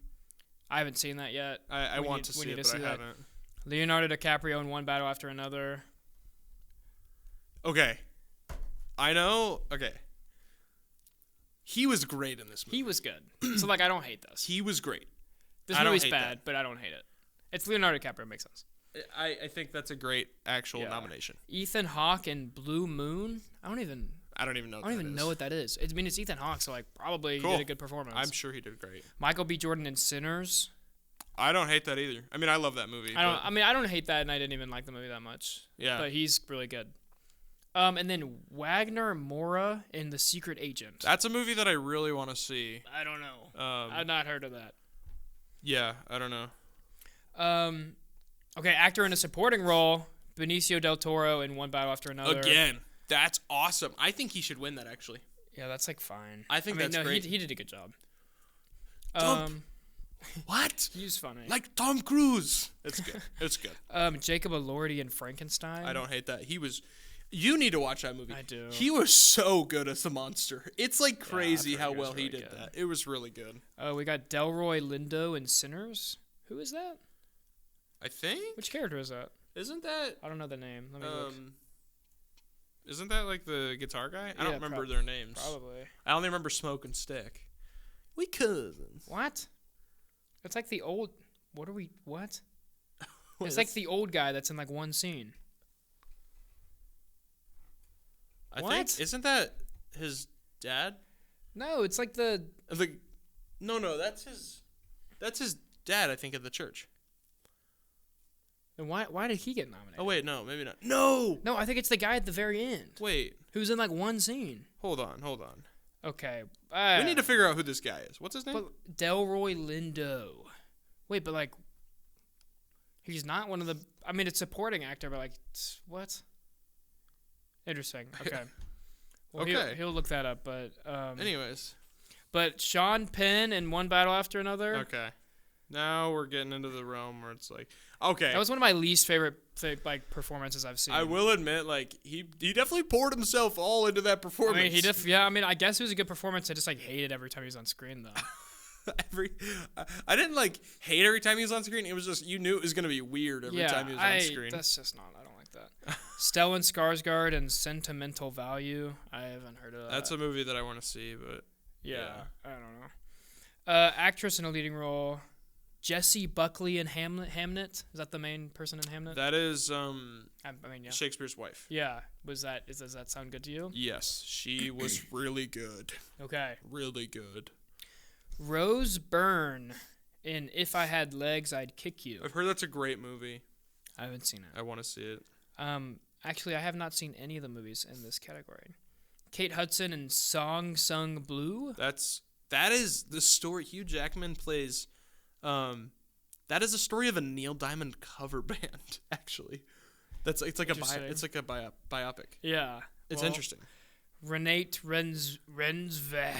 Speaker 2: I haven't seen that yet.
Speaker 1: I want to see it, but I haven't.
Speaker 2: Leonardo DiCaprio in One Battle After Another.
Speaker 1: Okay. I know. Okay. He was great in this movie.
Speaker 2: He was good. So, I don't hate this.
Speaker 1: He was great.
Speaker 2: This movie's bad, but I don't hate it. It's Leonardo DiCaprio. Makes sense.
Speaker 1: I think that's a great actual nomination.
Speaker 2: Ethan Hawke in Blue Moon. I don't even know what that is. I mean, it's Ethan Hawke, so probably he did a good performance.
Speaker 1: I'm sure he did great.
Speaker 2: Michael B. Jordan in Sinners.
Speaker 1: I don't hate that either. I mean, I love that movie.
Speaker 2: I don't hate that, and I didn't even like the movie that much.
Speaker 1: Yeah.
Speaker 2: But he's really good. And then Wagner Mora in The Secret Agent.
Speaker 1: That's a movie that I really want to see.
Speaker 2: I don't know. I've not heard of that.
Speaker 1: Yeah, I don't know.
Speaker 2: Okay, actor in a supporting role, Benicio del Toro in One Battle After Another.
Speaker 1: Again, that's awesome. I think he should win that, actually.
Speaker 2: Yeah, that's like fine.
Speaker 1: I think that's great.
Speaker 2: He did a good job.
Speaker 1: What?
Speaker 2: He was funny.
Speaker 1: Like Tom Cruise. It's good. It's good.
Speaker 2: Jacob Elordi in Frankenstein.
Speaker 1: I don't hate that. He was... You need to watch that movie.
Speaker 2: I do.
Speaker 1: He was so good as the monster. It's like crazy how well he
Speaker 2: really
Speaker 1: did
Speaker 2: good.
Speaker 1: that. It was really good.
Speaker 2: We got Delroy Lindo in Sinners. Who is that?
Speaker 1: I think.
Speaker 2: Which character is that?
Speaker 1: Isn't that...
Speaker 2: I don't know the name. Let me look.
Speaker 1: Isn't that like the guitar guy? I
Speaker 2: Yeah,
Speaker 1: don't remember their names.
Speaker 2: Probably.
Speaker 1: I only remember Smoke and Stick. We cousins.
Speaker 2: What? It's like the old... What? It's like the old guy that's in like one scene.
Speaker 1: I think... Isn't that his dad?
Speaker 2: No, it's like
Speaker 1: No, that's his dad, I think, at the church.
Speaker 2: Then why did he get nominated?
Speaker 1: Oh, wait, no, maybe not. No!
Speaker 2: No, I think it's the guy at the very end.
Speaker 1: Wait.
Speaker 2: Who's in like one scene.
Speaker 1: Hold on.
Speaker 2: Okay.
Speaker 1: We need to figure out who this guy is. What's his name?
Speaker 2: But Delroy Lindo. Wait, but like... He's not one of the... I mean, it's supporting actor, but like... What? Interesting. Okay. Well,
Speaker 1: okay.
Speaker 2: He'll look that up, but...
Speaker 1: Anyways.
Speaker 2: But Sean Penn in One Battle After Another.
Speaker 1: Okay. Now we're getting into the realm where it's like... Okay.
Speaker 2: That was one of my least favorite like performances I've seen.
Speaker 1: I will admit, like, he definitely poured himself all into that performance.
Speaker 2: I mean, I guess it was a good performance. I just like hated every time he was on screen, though.
Speaker 1: I didn't like hate every time he was on screen. It was just you knew it was gonna be weird every time he was on screen.
Speaker 2: That's just not. I don't like that. Stellan Skarsgård and Sentimental Value. I haven't heard of that.
Speaker 1: That's a movie that I want to see, but
Speaker 2: yeah, I don't know. Actress in a leading role. Jessie Buckley in Hamnet. Is that the main person in Hamnet?
Speaker 1: That is
Speaker 2: I mean, yeah.
Speaker 1: Shakespeare's wife.
Speaker 2: Yeah. Does that sound good to you?
Speaker 1: Yes, she was really good.
Speaker 2: Okay.
Speaker 1: Really good.
Speaker 2: Rose Byrne in If I Had Legs, I'd Kick You.
Speaker 1: I've heard that's a great movie.
Speaker 2: I haven't seen it.
Speaker 1: I want to see it.
Speaker 2: Actually, I have not seen any of the movies in this category. Kate Hudson in Song Sung Blue.
Speaker 1: That is the story. Hugh Jackman plays. That is a story of a Neil Diamond cover band. Actually, it's like a biopic.
Speaker 2: Yeah,
Speaker 1: it's interesting.
Speaker 2: Renate Rensve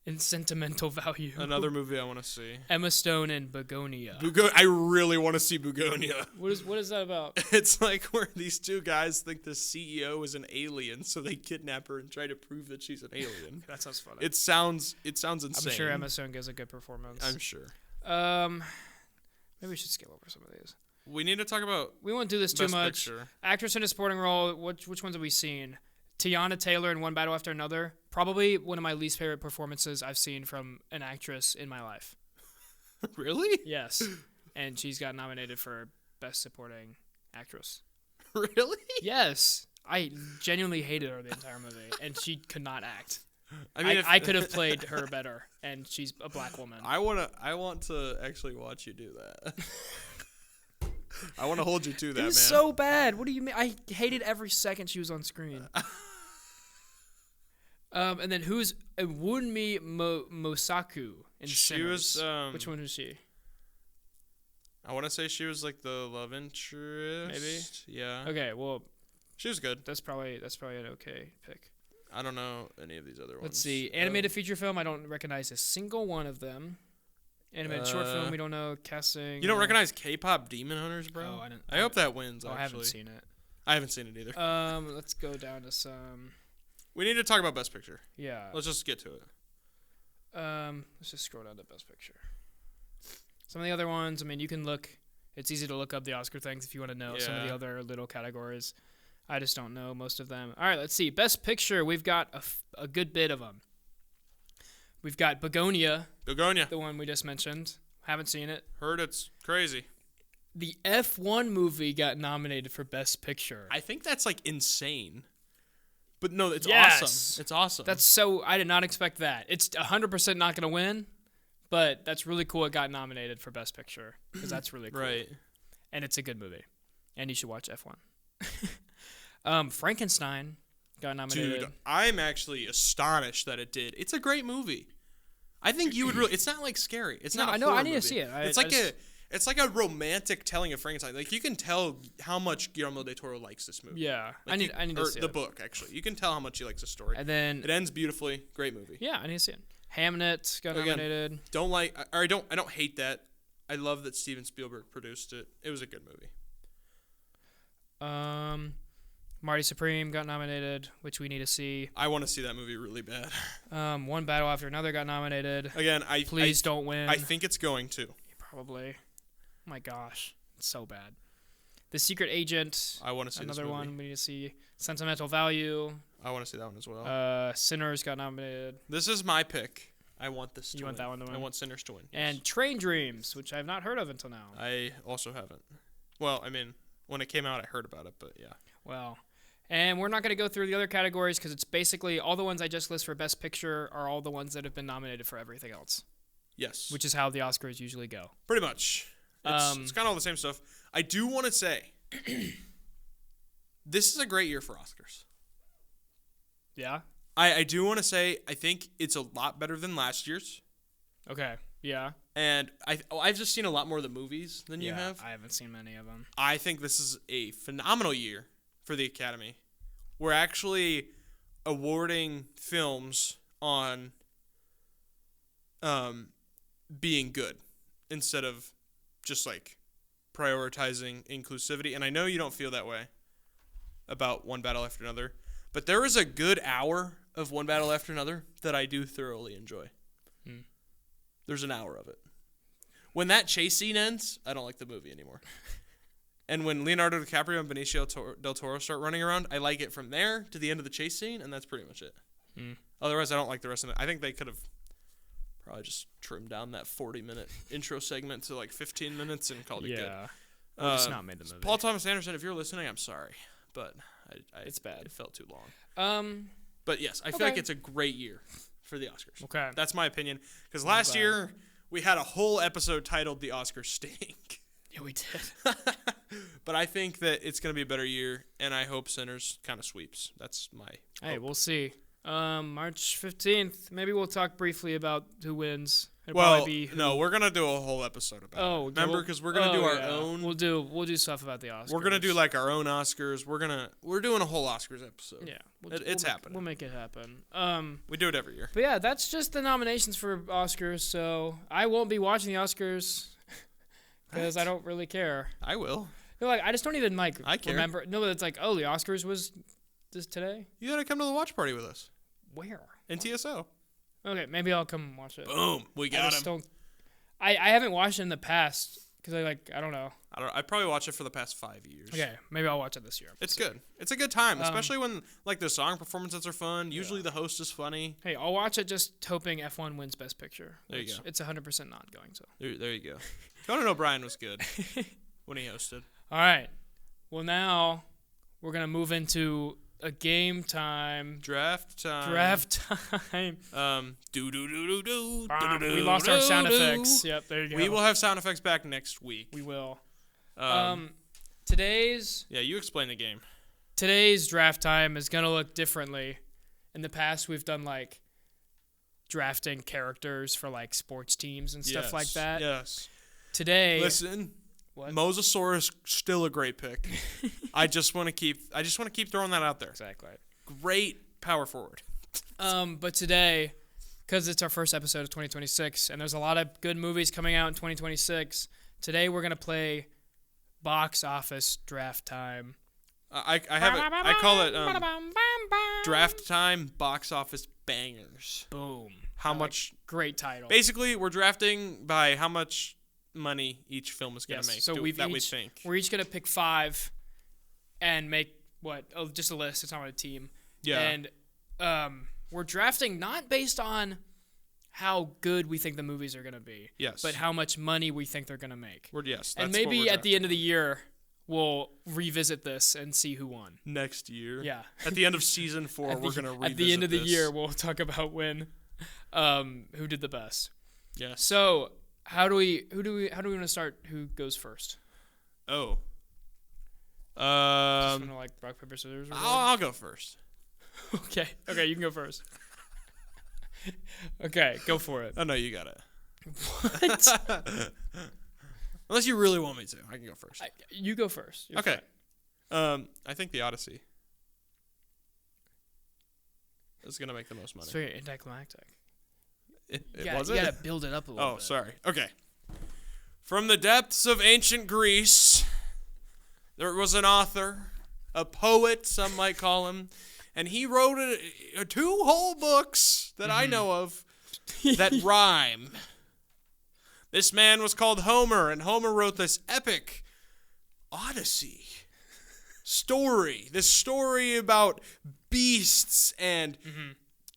Speaker 2: in Sentimental Value.
Speaker 1: Another movie I want to see.
Speaker 2: Emma Stone in Begonia.
Speaker 1: I really want to see Begonia.
Speaker 2: What is that about?
Speaker 1: It's like where these two guys think the CEO is an alien, so they kidnap her and try to prove that she's an alien.
Speaker 2: That sounds funny.
Speaker 1: It sounds insane.
Speaker 2: I'm sure Emma Stone gives a good performance.
Speaker 1: I'm sure.
Speaker 2: Maybe we should skip over some of these.
Speaker 1: We need to talk about.
Speaker 2: We won't do this too much.
Speaker 1: Picture. Actress
Speaker 2: in a supporting role. Which ones have we seen? Tiana Taylor in One Battle After Another. Probably one of my least favorite performances I've seen from an actress in my life.
Speaker 1: Really?
Speaker 2: Yes. And she's got nominated for Best Supporting Actress.
Speaker 1: Really?
Speaker 2: Yes. I genuinely hated her the entire movie, and she could not act.
Speaker 1: I mean,
Speaker 2: I could have played her better, and she's a black woman.
Speaker 1: I want to actually watch you do that. I want to hold you to that, man.
Speaker 2: It was so bad. What do you mean? I hated every second she was on screen. And then who's Wunmi Mosaku in Sinners? Which one was she?
Speaker 1: I want to say she was like the love interest.
Speaker 2: Maybe.
Speaker 1: Yeah.
Speaker 2: Okay. Well,
Speaker 1: she was good.
Speaker 2: That's probably an okay pick.
Speaker 1: I don't know any of these other ones.
Speaker 2: Let's see. Animated feature film. I don't recognize a single one of them. Animated short film. We don't know casting.
Speaker 1: You don't recognize K-pop Demon Hunters, bro?
Speaker 2: Oh, I didn't.
Speaker 1: I hope that wins.
Speaker 2: I haven't seen it.
Speaker 1: I haven't seen it either.
Speaker 2: Let's go down to some.
Speaker 1: We need to talk about Best Picture.
Speaker 2: Yeah.
Speaker 1: Let's just get to it.
Speaker 2: Let's just scroll down to Best Picture. Some of the other ones. I mean, you can look. It's easy to look up the Oscar things if you want to know some of the other little categories. I just don't know most of them. All right, let's see. Best Picture, we've got a good bit of them. We've got Begonia.
Speaker 1: Begonia.
Speaker 2: The one we just mentioned. Haven't seen it.
Speaker 1: Heard it's crazy.
Speaker 2: The F1 movie got nominated for Best Picture.
Speaker 1: I think that's like insane. But no, it's
Speaker 2: yes!
Speaker 1: awesome. It's awesome.
Speaker 2: That's so, I did not expect that. It's 100% not going to win, but that's really cool it got nominated for Best Picture because that's really cool.
Speaker 1: Right.
Speaker 2: And it's a good movie. And you should watch F1. Frankenstein got nominated.
Speaker 1: Dude, I'm actually astonished that it did. It's a great movie. I think you would really. It's not like scary. It's not.
Speaker 2: I
Speaker 1: A
Speaker 2: know.
Speaker 1: horror
Speaker 2: I need to
Speaker 1: movie.
Speaker 2: see it.
Speaker 1: It's like a romantic telling of Frankenstein. Like you can tell how much Guillermo del Toro likes this movie.
Speaker 2: Yeah,
Speaker 1: Like
Speaker 2: I need to see
Speaker 1: the
Speaker 2: it.
Speaker 1: book actually. You can tell how much he likes the story.
Speaker 2: And then
Speaker 1: It ends beautifully. Great movie.
Speaker 2: yeah, I need to see it. Hamnet got
Speaker 1: Again,
Speaker 2: nominated.
Speaker 1: I don't hate that. I love that Steven Spielberg produced it. It was a good movie.
Speaker 2: Marty Supreme got nominated, which we need to see.
Speaker 1: I want to see that movie really bad.
Speaker 2: One Battle After Another got nominated.
Speaker 1: Again,
Speaker 2: Please don't win.
Speaker 1: I think it's going to.
Speaker 2: Probably. Oh my gosh, it's so bad. The Secret Agent.
Speaker 1: I want to see
Speaker 2: another
Speaker 1: this movie.
Speaker 2: one we need to see. Sentimental Value.
Speaker 1: I want to see that one as well.
Speaker 2: Sinners got nominated.
Speaker 1: This is my pick. I want this.
Speaker 2: You want that one to win?
Speaker 1: I want Sinners to win.
Speaker 2: And Train Dreams, which I have not heard of until now.
Speaker 1: I also haven't. Well, I mean, when it came out, I heard about it, but yeah.
Speaker 2: Well, and we're not going to go through the other categories because it's basically all the ones I just list for Best Picture are all the ones that have been nominated for everything else.
Speaker 1: Yes.
Speaker 2: Which is how the Oscars usually go.
Speaker 1: Pretty much. It's kind of all the same stuff. I do want to say, this is a great year for Oscars.
Speaker 2: Yeah?
Speaker 1: I do want to say, I think it's a lot better than last year's.
Speaker 2: Okay. Yeah.
Speaker 1: And I've just seen a lot more of the movies than you have.
Speaker 2: I haven't seen many of them.
Speaker 1: I think this is a phenomenal year for the Academy. We're actually awarding films on being good instead of just like prioritizing inclusivity. And I know you don't feel that way about One Battle After Another, but there is a good hour of One Battle After Another that I do thoroughly enjoy. There's an hour of it. When that chase scene ends, I don't like the movie anymore. And when Leonardo DiCaprio and Benicio del Toro start running around, I like it from there to the end of the chase scene, and that's pretty much it. Otherwise, I don't like the rest of it. I think they could have probably just trimmed down that 40-minute intro segment to like 15 minutes and called it good.
Speaker 2: Yeah. It's not made the movie.
Speaker 1: Paul Thomas Anderson, if you're listening, I'm sorry, but
Speaker 2: It's bad.
Speaker 1: It felt too long. But yes, I feel like it's a great year for the Oscars.
Speaker 2: Okay.
Speaker 1: That's my opinion. Because last year, we had a whole episode titled The Oscars Stink.
Speaker 2: Yeah, we did.
Speaker 1: But I think that it's going to be a better year, and I hope Sinners kind of sweeps. That's my
Speaker 2: Hey,
Speaker 1: hope.
Speaker 2: we'll see. March 15th, maybe we'll talk briefly about who wins.
Speaker 1: Well, no, we're going to do a whole episode about it. Remember,
Speaker 2: well,
Speaker 1: because we're going to do our own.
Speaker 2: We'll do stuff about the Oscars.
Speaker 1: We're going to do like our own Oscars. We're doing a whole Oscars episode.
Speaker 2: Yeah.
Speaker 1: It's happening.
Speaker 2: We'll make it happen.
Speaker 1: We do it every year.
Speaker 2: But yeah, that's just the nominations for Oscars, so I won't be watching the Oscars because I don't really care.
Speaker 1: I will.
Speaker 2: No, like I just don't even like
Speaker 1: I care.
Speaker 2: remember. No, it's like, oh, the Oscars was this today?
Speaker 1: You got to come to the watch party with us.
Speaker 2: Where?
Speaker 1: In TSO.
Speaker 2: Okay, maybe I'll come watch it.
Speaker 1: Boom. We got him.
Speaker 2: I haven't watched it in the past because I don't know.
Speaker 1: I probably watched it for the past 5 years.
Speaker 2: Okay, maybe I'll watch it this year.
Speaker 1: It's good. It's a good time, especially when like the song performances are fun. Usually the host is funny.
Speaker 2: Hey, I'll watch it just hoping F1 wins Best Picture.
Speaker 1: There you go.
Speaker 2: It's 100% not going to.
Speaker 1: There you go. Conan O'Brien was good when he hosted.
Speaker 2: All right. Well, now we're going to move into a game time.
Speaker 1: Draft time.
Speaker 2: We lost our sound effects. Yep, there you go.
Speaker 1: We will have sound effects back next week.
Speaker 2: We will.
Speaker 1: Yeah, you explain the game.
Speaker 2: Today's draft time is going to look differently. In the past, we've done like drafting characters for like sports teams and stuff like that.
Speaker 1: Yes.
Speaker 2: Today,
Speaker 1: listen.
Speaker 2: What?
Speaker 1: Mosasaurus still a great pick. I just want to keep throwing that out there.
Speaker 2: Exactly.
Speaker 1: Great power forward.
Speaker 2: But today, because it's our first episode of 2026, and there's a lot of good movies coming out in 2026, today we're gonna play box office draft time.
Speaker 1: I call it draft time box office bangers.
Speaker 2: Boom.
Speaker 1: How much?
Speaker 2: Great title.
Speaker 1: Basically, we're drafting by how much money each film is going to make.
Speaker 2: So we think. We're each going to pick 5 and make just a list. It's not on a team.
Speaker 1: Yeah.
Speaker 2: And we're drafting not based on how good we think the movies are going to be.
Speaker 1: Yes.
Speaker 2: But how much money we think they're going to make.
Speaker 1: And
Speaker 2: maybe at the end of the year, we'll revisit this and see who won.
Speaker 1: Next year.
Speaker 2: Yeah.
Speaker 1: At the end of season 4, we're going to revisit
Speaker 2: at the end of the
Speaker 1: this.
Speaker 2: year, we'll talk about who did the best.
Speaker 1: Yes.
Speaker 2: So, how do we want to start? Who goes first?
Speaker 1: Oh.
Speaker 2: Just wanna, like, rock, paper, scissors? Or
Speaker 1: I'll go first.
Speaker 2: Okay, you can go first. Okay, go for it.
Speaker 1: Oh, no, you got it.
Speaker 2: What?
Speaker 1: Unless you really want me to. I can go first.
Speaker 2: You go first. You're
Speaker 1: Okay.
Speaker 2: fine.
Speaker 1: I think The Odyssey is going to make the most money.
Speaker 2: It's very anticlimactic.
Speaker 1: It
Speaker 2: You
Speaker 1: was
Speaker 2: gotta
Speaker 1: it?
Speaker 2: build it up a little
Speaker 1: Oh,
Speaker 2: bit.
Speaker 1: sorry. Okay. From the depths of ancient Greece, there was an author, a poet, some might call him, and he wrote 2 whole books that I know of that rhyme. This man was called Homer, and Homer wrote this epic Odyssey story. This story about beasts and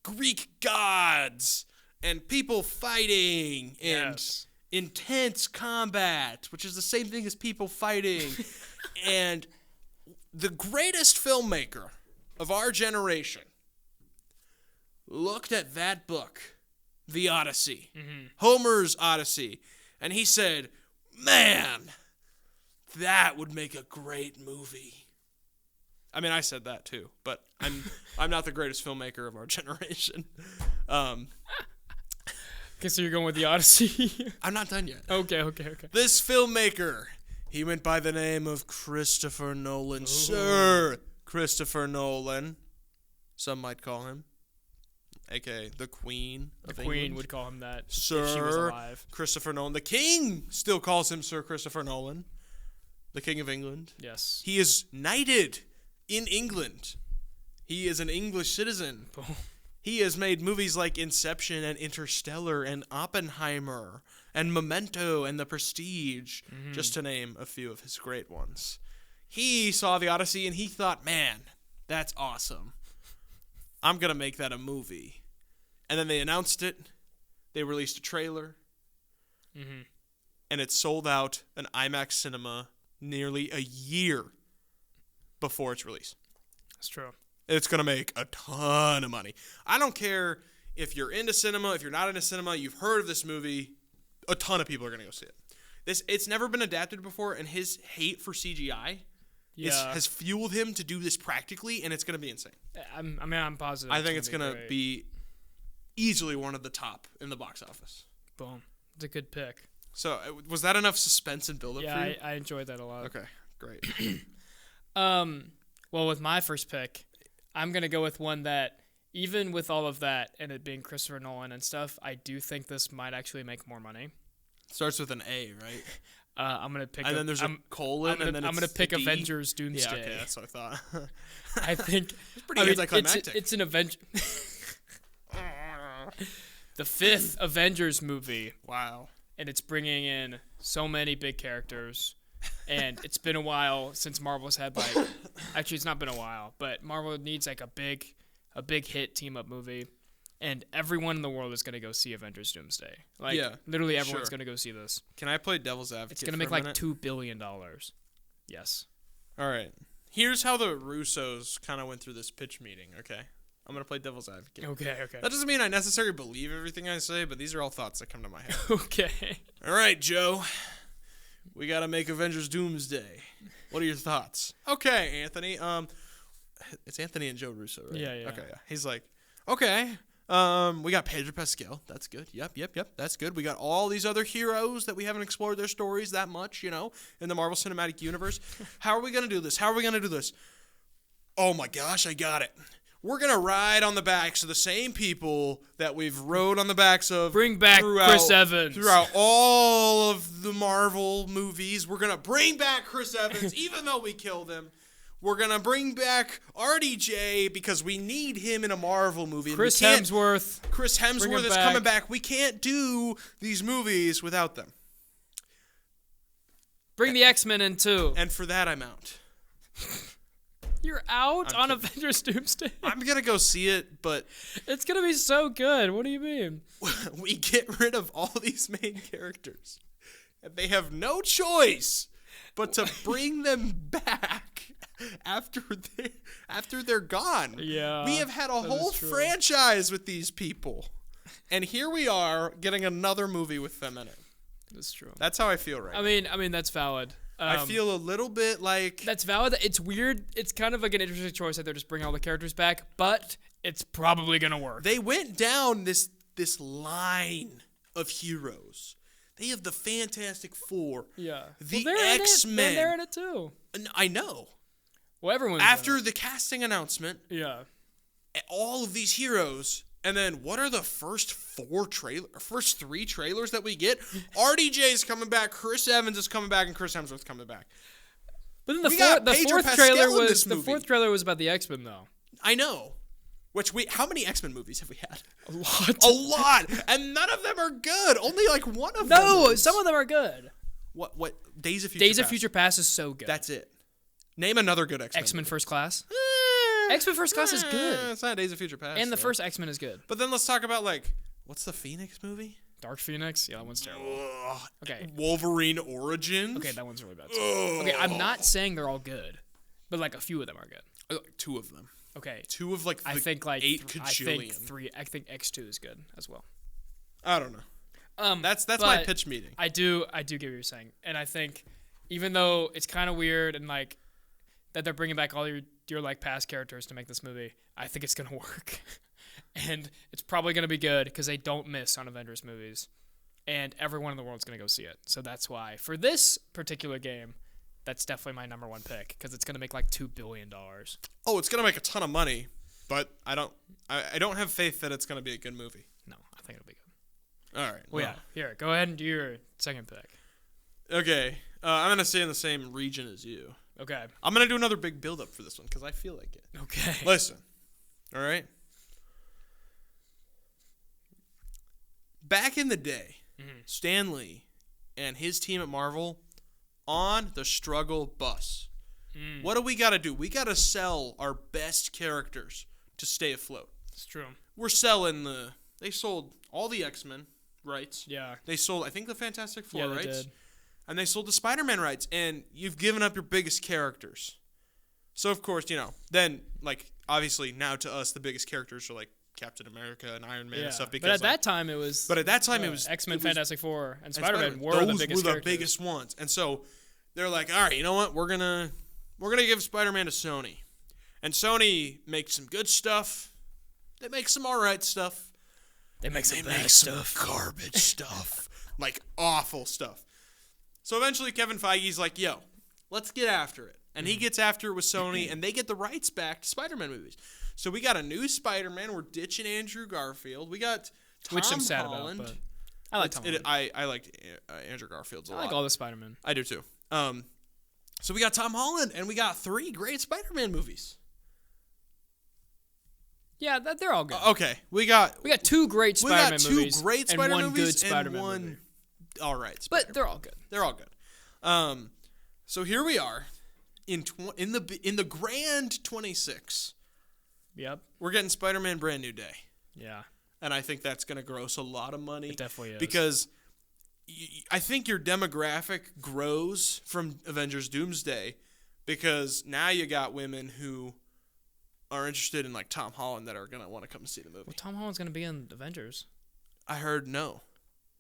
Speaker 1: Greek gods and people fighting and
Speaker 2: Yes.
Speaker 1: intense combat, which is the same thing as people fighting. And the greatest filmmaker of our generation looked at that book, The Odyssey, Homer's Odyssey, and he said, man, that would make a great movie. I mean, I said that too, but I'm not the greatest filmmaker of our generation.
Speaker 2: Okay, so you're going with the Odyssey.
Speaker 1: I'm not done yet.
Speaker 2: Okay.
Speaker 1: This filmmaker, he went by the name of Christopher Nolan. Ooh. Sir Christopher Nolan, some might call him, a.k.a. the Queen of England.
Speaker 2: The Queen would call him that
Speaker 1: Sir
Speaker 2: if she was alive.
Speaker 1: Christopher Nolan. The King still calls him Sir Christopher Nolan, the King of England.
Speaker 2: Yes.
Speaker 1: He is knighted in England. He is an English citizen.
Speaker 2: Boom.
Speaker 1: He has made movies like Inception and Interstellar and Oppenheimer and Memento and The Prestige, just to name a few of his great ones. He saw The Odyssey and he thought, man, that's awesome. I'm going to make that a movie. And then they announced it. They released a trailer. And it sold out an IMAX cinema nearly a year before its release.
Speaker 2: That's true.
Speaker 1: It's going to make a ton of money. I don't care if you're into cinema, if you're not into cinema, you've heard of this movie, a ton of people are going to go see it. It's never been adapted before, and his hate for CGI has fueled him to do this practically, and it's going to be insane.
Speaker 2: I'm positive.
Speaker 1: I think it's going to be easily one of the top in the box office.
Speaker 2: Boom. It's a good pick.
Speaker 1: So, was that enough suspense and build-up for you?
Speaker 2: Yeah, I enjoyed that a lot.
Speaker 1: Okay, great.
Speaker 2: Well, with my first pick, I'm going to go with one that, even with all of that and it being Christopher Nolan and stuff, I do think this might actually make more money.
Speaker 1: Starts with an A, right?
Speaker 2: I'm going to pick...
Speaker 1: And then there's a colon, and then
Speaker 2: I'm going to pick
Speaker 1: D?
Speaker 2: Avengers Doomsday.
Speaker 1: Yeah, okay, that's what I thought.
Speaker 2: I think...
Speaker 1: It's pretty anticlimactic.
Speaker 2: It's an Avenger... the 5th Avengers movie.
Speaker 1: Wow.
Speaker 2: And it's bringing in so many big characters. And it's been a while since Marvel's had, like... Actually, it's not been a while, but Marvel needs, like, a big hit team-up movie. And everyone in the world is going to go see Avengers Doomsday. Like, literally everyone's going to go see this.
Speaker 1: Can I play devil's advocate?
Speaker 2: It's going to make, like, $2 billion. Yes.
Speaker 1: All right. Here's how the Russos kind of went through this pitch meeting, okay? I'm going to play devil's advocate.
Speaker 2: Okay.
Speaker 1: That doesn't mean I necessarily believe everything I say, but these are all thoughts that come to my head.
Speaker 2: Okay.
Speaker 1: All right, Joe. We got to make Avengers Doomsday. What are your thoughts? Okay, Anthony. It's Anthony and Joe Russo, right?
Speaker 2: Yeah.
Speaker 1: Okay, yeah. He's like, okay. We got Pedro Pascal. That's good. Yep. That's good. We got all these other heroes that we haven't explored their stories that much, in the Marvel Cinematic Universe. How are we going to do this? Oh my gosh, I got it. We're going to ride on the backs of the same people that we've rode on the backs of.
Speaker 2: Bring back Chris Evans.
Speaker 1: Throughout all of the Marvel movies. We're going to bring back Chris Evans, even though we killed him. We're going to bring back RDJ because we need him in a Marvel movie.
Speaker 2: Chris Hemsworth
Speaker 1: is coming back. We can't do these movies without them.
Speaker 2: Bring the X-Men in, too.
Speaker 1: And for that, I'm out.
Speaker 2: You're out on Avengers Doomsday?
Speaker 1: I'm going to go see it, but...
Speaker 2: It's going to be so good. What do you mean?
Speaker 1: We get rid of all these main characters. And they have no choice but to bring them back after they're gone.
Speaker 2: Yeah.
Speaker 1: We have had a whole franchise with these people. And here we are getting another movie with them in it.
Speaker 2: That's true.
Speaker 1: That's how I feel right now.
Speaker 2: I mean that's valid.
Speaker 1: I feel a little bit like
Speaker 2: that's valid. It's weird. It's kind of like an interesting choice that they're just bringing all the characters back, but it's probably gonna work.
Speaker 1: they went down this line of heroes. They have the Fantastic Four.
Speaker 2: Yeah.
Speaker 1: The
Speaker 2: Well, they're
Speaker 1: X-Men.
Speaker 2: They're in it too.
Speaker 1: And I know.
Speaker 2: Well, everyone's
Speaker 1: After
Speaker 2: in
Speaker 1: the casting announcement,
Speaker 2: it. Yeah.
Speaker 1: all of these heroes, and then what are the first three trailers that we get? RDJ's coming back, Chris Evans is coming back, and Chris Hemsworth's coming back.
Speaker 2: But then
Speaker 1: We got
Speaker 2: the
Speaker 1: Pedro
Speaker 2: fourth
Speaker 1: Pascal
Speaker 2: trailer
Speaker 1: in
Speaker 2: was
Speaker 1: this
Speaker 2: the
Speaker 1: movie.
Speaker 2: fourth trailer was about the X-Men though.
Speaker 1: I know. How many X-Men movies have we had?
Speaker 2: A lot.
Speaker 1: A lot, and none of them are good. Only like one of them.
Speaker 2: No,
Speaker 1: is.
Speaker 2: some of them are good.
Speaker 1: What? Days of Future
Speaker 2: Days
Speaker 1: Past.
Speaker 2: of Future Past is so good.
Speaker 1: That's it. Name another good X-Men.
Speaker 2: X-Men
Speaker 1: movie.
Speaker 2: First Class. X-Men First Class is good.
Speaker 1: It's not Days of Future Past.
Speaker 2: And the
Speaker 1: though.
Speaker 2: first X-Men is good.
Speaker 1: But then let's talk about what's the Phoenix movie?
Speaker 2: Dark Phoenix. Yeah, that one's terrible.
Speaker 1: Ugh.
Speaker 2: Okay.
Speaker 1: Wolverine Origins.
Speaker 2: Okay, that one's really bad. Okay, I'm not saying they're all good, but like a few of them are good.
Speaker 1: Two of them.
Speaker 2: Okay.
Speaker 1: Two of the
Speaker 2: I think like
Speaker 1: 8
Speaker 2: I
Speaker 1: cajillion.
Speaker 2: think three. I think X2 is good as well.
Speaker 1: I don't know. That's my
Speaker 2: but
Speaker 1: pitch meeting.
Speaker 2: I do get what you're saying, and I think even though it's kind of weird and like that they're bringing back all your like past characters to make this movie, I think it's gonna work, and it's probably gonna be good because they don't miss on Avengers movies, and everyone in the world's gonna go see it. So that's why for this particular game, that's definitely my number one pick because it's gonna make like $2 billion.
Speaker 1: Oh, it's gonna make a ton of money, but I don't have faith that it's gonna be a good movie.
Speaker 2: No, I think it'll be good.
Speaker 1: All right.
Speaker 2: Well, yeah. Here, go ahead and do your second pick.
Speaker 1: Okay. I'm gonna stay in the same region as you.
Speaker 2: Okay.
Speaker 1: I'm gonna do another big build up for this one because I feel like it.
Speaker 2: Okay.
Speaker 1: Listen. All right. Back in the day, Stan Lee and his team at Marvel on the struggle bus. What do we got to do? We got to sell our best characters to stay afloat.
Speaker 2: It's true.
Speaker 1: We're selling they sold all the X-Men rights.
Speaker 2: Yeah.
Speaker 1: They sold, I think, the Fantastic Four
Speaker 2: Yeah, they
Speaker 1: rights.
Speaker 2: did.
Speaker 1: And they sold the Spider-Man rights. And you've given up your biggest characters. So, of course, then, obviously, now to us, the biggest characters are, Captain America and Iron Man and stuff. Because,
Speaker 2: but at that time, it was...
Speaker 1: But at that time, it was...
Speaker 2: X-Men, Fantastic Four, and
Speaker 1: and
Speaker 2: Spider-Man were
Speaker 1: Those
Speaker 2: the biggest
Speaker 1: were the
Speaker 2: characters.
Speaker 1: biggest ones. And so, they're like, all right, you know what? We're gonna give Spider-Man to Sony. And Sony makes some good stuff. They make some all right stuff.
Speaker 2: They make some bad
Speaker 1: some
Speaker 2: stuff.
Speaker 1: garbage stuff. Awful stuff. So eventually Kevin Feige's like, yo, let's get after it. And he gets after it with Sony, and they get the rights back to Spider-Man movies. So we got a new Spider-Man. We're ditching Andrew Garfield. We got Tom
Speaker 2: Which I'm sad
Speaker 1: Holland.
Speaker 2: about, but I like Tom Holland.
Speaker 1: I liked Andrew Garfield's a lot.
Speaker 2: I like all the Spider-Man.
Speaker 1: I do too. So we got Tom Holland, and we got 3 great Spider-Man movies.
Speaker 2: Yeah, they're all good.
Speaker 1: Okay, we got
Speaker 2: 2 great Spider-Man
Speaker 1: we got 2
Speaker 2: movies
Speaker 1: great
Speaker 2: and
Speaker 1: Spider-Man
Speaker 2: one
Speaker 1: movies
Speaker 2: good Spider-Man
Speaker 1: and one
Speaker 2: movie.
Speaker 1: all right.
Speaker 2: But they're all good.
Speaker 1: They're all good. So here we are in the grand 26.
Speaker 2: Yep.
Speaker 1: We're getting Spider-Man Brand New Day,
Speaker 2: Yeah.
Speaker 1: and I think that's going to gross a lot of money.
Speaker 2: It definitely is.
Speaker 1: Because I think your demographic grows from Avengers Doomsday because now you got women who are interested in Tom Holland that are going to want to come and see the movie.
Speaker 2: Well, Tom Holland's going to be in Avengers.
Speaker 1: I heard no,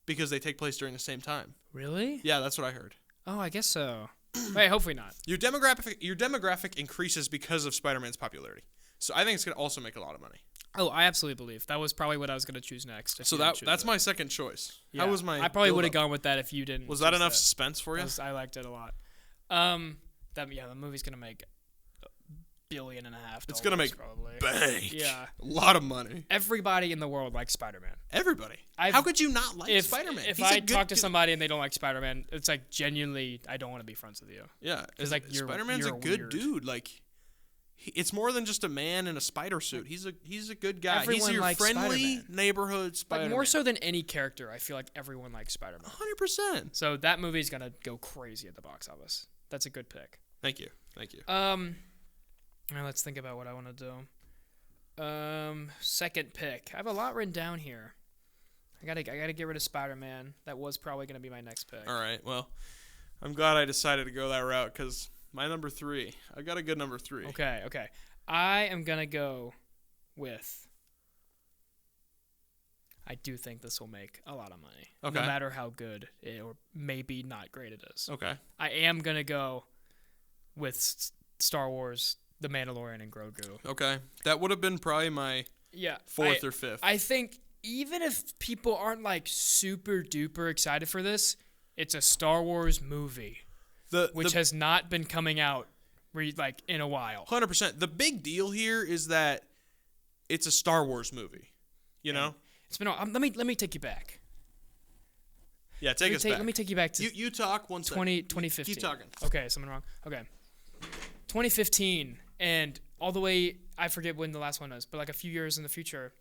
Speaker 1: because they take place during the same time.
Speaker 2: Really?
Speaker 1: Yeah, that's what I heard.
Speaker 2: Oh, I guess so. Wait, hopefully not.
Speaker 1: Your demographic increases because of Spider-Man's popularity. So I think it's going to also make a lot of money.
Speaker 2: Oh, I absolutely believe. That was probably what I was going to choose next.
Speaker 1: So that's my second choice.
Speaker 2: Yeah.
Speaker 1: How was my
Speaker 2: I probably would have
Speaker 1: build-up?
Speaker 2: gone with that if you didn't.
Speaker 1: Was that
Speaker 2: choose
Speaker 1: enough suspense for you?
Speaker 2: I liked it a lot. The movie's going to make $1.5 billion.
Speaker 1: It's going to make
Speaker 2: probably.
Speaker 1: bank.
Speaker 2: Yeah.
Speaker 1: A lot of money.
Speaker 2: Everybody in the world likes Spider-Man.
Speaker 1: Everybody.
Speaker 2: I've-
Speaker 1: How could you not like
Speaker 2: If
Speaker 1: Spider-Man?
Speaker 2: If
Speaker 1: He's a
Speaker 2: I
Speaker 1: good
Speaker 2: talk to
Speaker 1: dude.
Speaker 2: somebody and they don't like Spider-Man, it's genuinely I don't want to be friends with you.
Speaker 1: Yeah,
Speaker 2: It's you're
Speaker 1: Spider-Man's a good
Speaker 2: weird.
Speaker 1: dude. It's more than just a man in a spider suit. He's a good guy.
Speaker 2: Everyone
Speaker 1: He's your
Speaker 2: likes
Speaker 1: friendly
Speaker 2: Spider-Man.
Speaker 1: neighborhood Spider-Man.
Speaker 2: More so than any character, I feel like everyone likes Spider-Man.
Speaker 1: 100%.
Speaker 2: So that movie's gonna go crazy at the box office. That's a good pick.
Speaker 1: Thank you.
Speaker 2: Now let's think about what I want to do. Second pick. I have a lot written down here. I gotta get rid of Spider-Man. That was probably gonna be my next pick.
Speaker 1: All right. Well, I'm glad I decided to go that route because my number 3. I got a good number 3.
Speaker 2: Okay. I am gonna go with. I do think this will make a lot of money.
Speaker 1: Okay.
Speaker 2: No matter how good or maybe not great it is.
Speaker 1: Okay.
Speaker 2: I am going to go with Star Wars, The Mandalorian, and Grogu.
Speaker 1: Okay. That would have been probably my fourth or fifth.
Speaker 2: I think even if people aren't like super duper excited for this, it's a Star Wars movie, which has not been coming out like in a while.
Speaker 1: 100%. The big deal here is that it's a Star Wars movie. You know?
Speaker 2: It's been. Let me take you back.
Speaker 1: Yeah, take us back.
Speaker 2: Let me take you back to
Speaker 1: you talk
Speaker 2: 2015.
Speaker 1: Keep talking.
Speaker 2: Okay, something wrong. Okay. 2015, and all the way, I forget when the last one was, but like a few years in the future,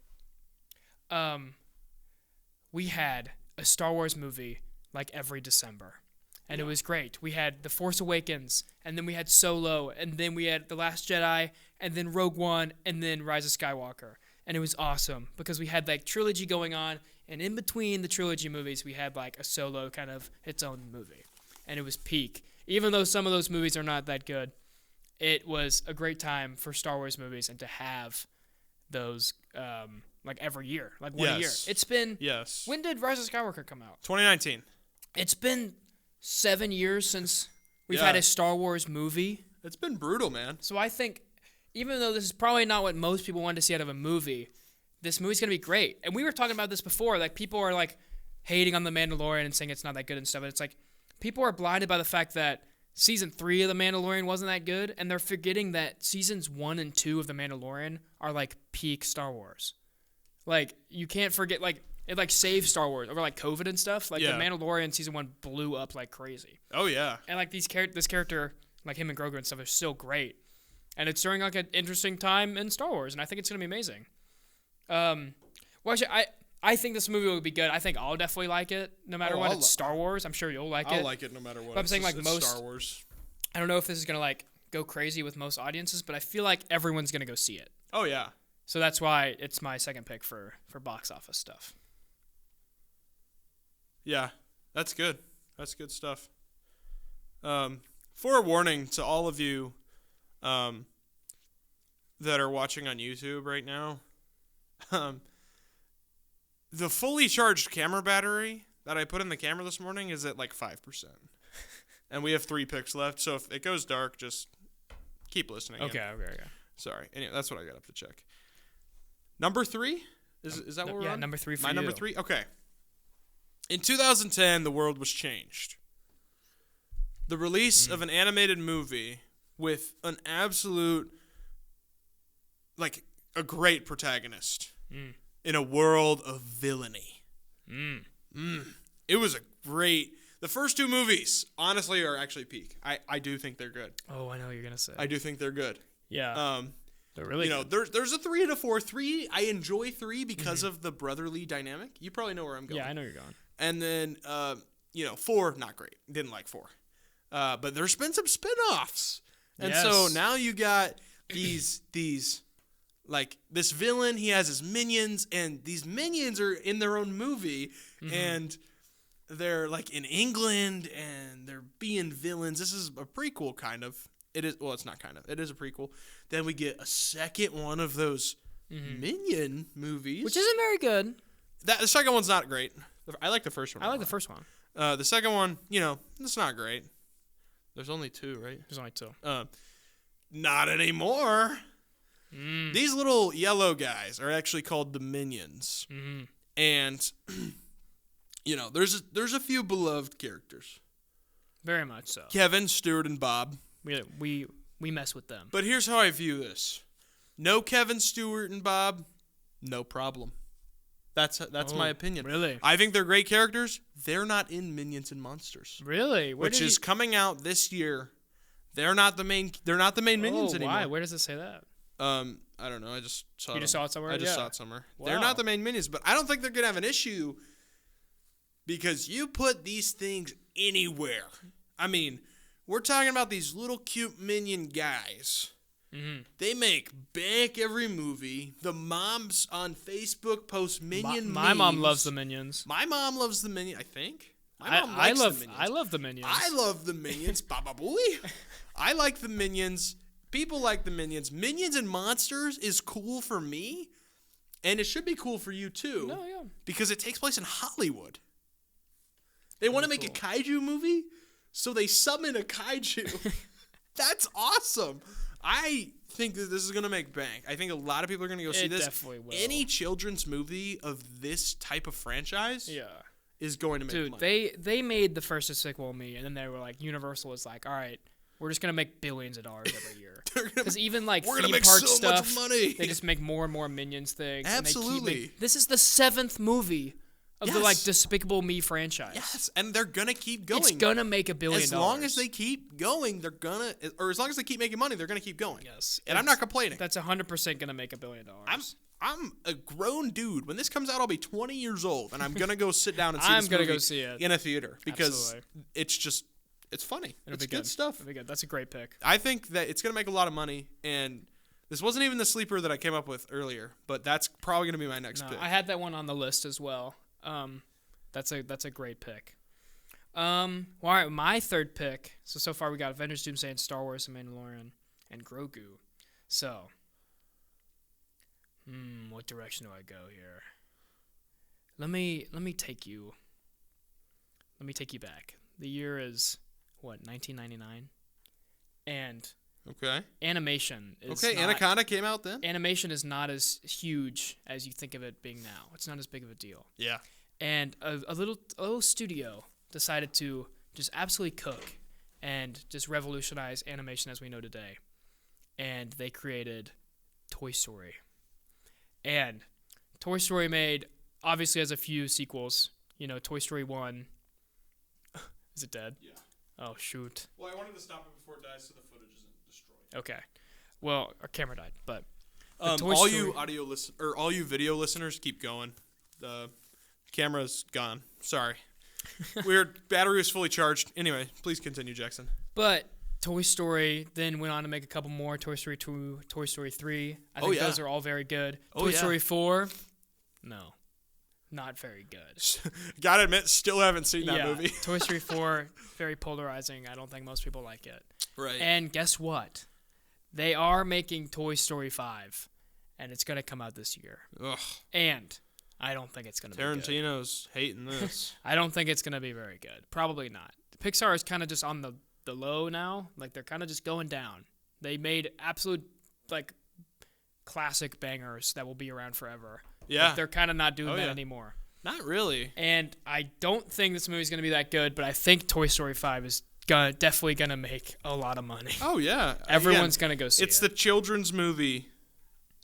Speaker 2: we had a Star Wars movie like every December. And it was great. We had The Force Awakens, and then we had Solo, and then we had The Last Jedi, and then Rogue One, and then Rise of Skywalker. And it was awesome because we had like trilogy going on, and in between the trilogy movies, we had like a Solo kind of its own movie. And it was peak. Even though some of those movies are not that good, it was a great time for Star Wars movies and to have those like every year, like one a year. It's been When did Rise of Skywalker come out?
Speaker 1: 2019.
Speaker 2: It's been 7 years since we've had a Star Wars movie.
Speaker 1: It's been brutal, man.
Speaker 2: So I think, even though this is probably not what most people want to see out of a movie, this movie's going to be great. And we were talking about this before. Like, people are, like, hating on The Mandalorian and saying it's not that good and stuff. And it's like, people are blinded by the fact that Season 3 of The Mandalorian wasn't that good, and they're forgetting that Seasons 1 and 2 of The Mandalorian are, like, peak Star Wars. Like, you can't forget, like, it, like, saved Star Wars over, like, COVID and stuff. Like, The Mandalorian Season 1 blew up like crazy.
Speaker 1: Oh, yeah.
Speaker 2: And, like, this character, like, him and Grogu and stuff, are still great. And it's during, like, an interesting time in Star Wars, and I think it's going to be amazing. Well, actually, I think this movie will be good. I think I'll definitely like it, no matter what. It's Star Wars. I'm sure you'll like it.
Speaker 1: I'll like it no matter what.
Speaker 2: But I'm saying, like, most
Speaker 1: Star Wars.
Speaker 2: I don't know if this is going to, like, go crazy with most audiences, but I feel like everyone's going to go see it.
Speaker 1: Oh, yeah.
Speaker 2: So that's why it's my second pick for box office stuff.
Speaker 1: Yeah, that's good. That's good stuff. Forewarning to all of you that are watching on YouTube right now, the fully charged camera battery that I put in the camera this morning is at like 5%. And we have 3 picks left, so if it goes dark, just keep listening.
Speaker 2: Okay.
Speaker 1: Sorry. Anyway, that's what I got up to check. Number 3? Is that what we're on?
Speaker 2: Yeah, number 3 for
Speaker 1: My
Speaker 2: you.
Speaker 1: number 3? Okay. In 2010, the world was changed. The release of an animated movie with an absolute, like, a great protagonist in a world of villainy. It was a great... The first 2 movies, honestly, are actually peak. I do think they're good.
Speaker 2: Oh, I know what you're going to say.
Speaker 1: I do think they're good.
Speaker 2: Yeah. They're really good.
Speaker 1: There's a 3 and a 4. 3, I enjoy 3 because of the brotherly dynamic. You probably know where I'm going.
Speaker 2: Yeah, I know where you're going.
Speaker 1: And then, 4, not great. Didn't like 4. But there's been some spin-offs. And so now you got these, like, this villain, he has his minions, and these minions are in their own movie, and they're, like, in England, and they're being villains. This is a prequel, kind of. It is, well, it's not kind of. It is a prequel. Then we get a second one of those Minion movies.
Speaker 2: Which isn't very good.
Speaker 1: The second one's not great. I like the first one.
Speaker 2: I like the first one.
Speaker 1: The second one, it's not great. There's only 2, right?
Speaker 2: There's only 2.
Speaker 1: Not anymore. These little yellow guys are actually called the Minions. And, there's a few beloved characters.
Speaker 2: Very much so.
Speaker 1: Kevin, Stuart, and Bob.
Speaker 2: We mess with them.
Speaker 1: But here's how I view this. No Kevin, Stuart, and Bob, no problem. That's my opinion.
Speaker 2: Really?
Speaker 1: I think they're great characters. They're not in Minions and Monsters.
Speaker 2: Really?
Speaker 1: Which is coming out this year. They're not the main Minions anymore.
Speaker 2: Why? Where does it say that?
Speaker 1: I don't know. I just saw it.
Speaker 2: You just saw it somewhere?
Speaker 1: I just saw it somewhere.
Speaker 2: Wow.
Speaker 1: They're not the main Minions, but I don't think they're going to have an issue because you put these things anywhere. I mean, we're talking about these little cute Minion guys. They make bank every movie. The moms on Facebook post Minion
Speaker 2: My
Speaker 1: memes.
Speaker 2: mom loves the Minions.
Speaker 1: My mom loves the Minions, I think. My mom likes the Minions.
Speaker 2: I love the Minions.
Speaker 1: I love the Minions. Baba Booey. I like the Minions. People like the Minions. Minions and Monsters is cool for me. And it should be cool for you, too.
Speaker 2: No, yeah.
Speaker 1: Because it takes place in Hollywood. They want to make a kaiju movie, so they summon a kaiju. That's awesome. I think that this is going to make bank. I think a lot of people are going to go see this.
Speaker 2: It definitely will.
Speaker 1: Any children's movie of this type of franchise is going to make money.
Speaker 2: Dude, they made the first Despicable Me, and then they were like, Universal was like, all right, we're just going to make billions of dollars every year. Because even like
Speaker 1: we're
Speaker 2: theme
Speaker 1: make
Speaker 2: park
Speaker 1: so
Speaker 2: stuff,
Speaker 1: much money.
Speaker 2: They just make more and more Minions things.
Speaker 1: Absolutely.
Speaker 2: This is the 7th movie of the like Despicable Me franchise.
Speaker 1: Yes, and they're gonna keep going.
Speaker 2: It's gonna make $1 billion.
Speaker 1: As long as they keep going, they're gonna, or as long as they keep making money, they're gonna keep going.
Speaker 2: Yes,
Speaker 1: and I'm not complaining.
Speaker 2: That's 100% gonna make $1 billion.
Speaker 1: I'm a grown dude. When this comes out, I'll be 20 years old, and I'm gonna go sit down and see this movie
Speaker 2: go see it
Speaker 1: in a theater because it's funny. It's good stuff.
Speaker 2: It'll be good. That's a great pick.
Speaker 1: I think that it's gonna make a lot of money, and this wasn't even the sleeper that I came up with earlier, but that's probably gonna be my next pick.
Speaker 2: I had that one on the list as well. That's a great pick. All right, my third pick. So far we got Avengers, Doomsday, and Star Wars, and Mandalorian, and Grogu. So, what direction do I go here? Let me take you back. The year is what, 1999, and animation is
Speaker 1: Anaconda came out then.
Speaker 2: Animation is not as huge as you think of it being now. It's not as big of a deal.
Speaker 1: Yeah.
Speaker 2: And a little studio decided to just absolutely cook and just revolutionize animation as we know today. And they created Toy Story. And Toy Story obviously has a few sequels. You know, Toy Story 1. Is it dead?
Speaker 1: Yeah.
Speaker 2: Oh, shoot.
Speaker 1: Well, I wanted to stop it before it dies so the footage isn't destroyed.
Speaker 2: Okay. Well, our camera died, but
Speaker 1: all you video listeners, keep going. The camera's gone. Sorry. Weird. Battery was fully charged. Anyway, please continue, Jackson.
Speaker 2: But Toy Story then went on to make a couple more. Toy Story 2, Toy Story 3. I think those are all very good. Toy Story 4, no. Not very good.
Speaker 1: Gotta admit, still haven't seen that movie.
Speaker 2: Toy Story 4, very polarizing. I don't think most people like it.
Speaker 1: Right.
Speaker 2: And guess what? They are making Toy Story 5, and it's going to come out this year.
Speaker 1: Ugh.
Speaker 2: And I don't think it's going to be good.
Speaker 1: Tarantino's hating this.
Speaker 2: I don't think it's going to be very good. Probably not. Pixar is kind of just on the low now. Like, they're kind of just going down. They made absolute, like, classic bangers that will be around forever.
Speaker 1: Yeah.
Speaker 2: But they're kind of not doing that anymore.
Speaker 1: Not really.
Speaker 2: And I don't think this movie's going to be that good, but I think Toy Story 5 is definitely going to make a lot of money.
Speaker 1: Oh, yeah.
Speaker 2: Everyone's going to go see it.
Speaker 1: It's the children's movie.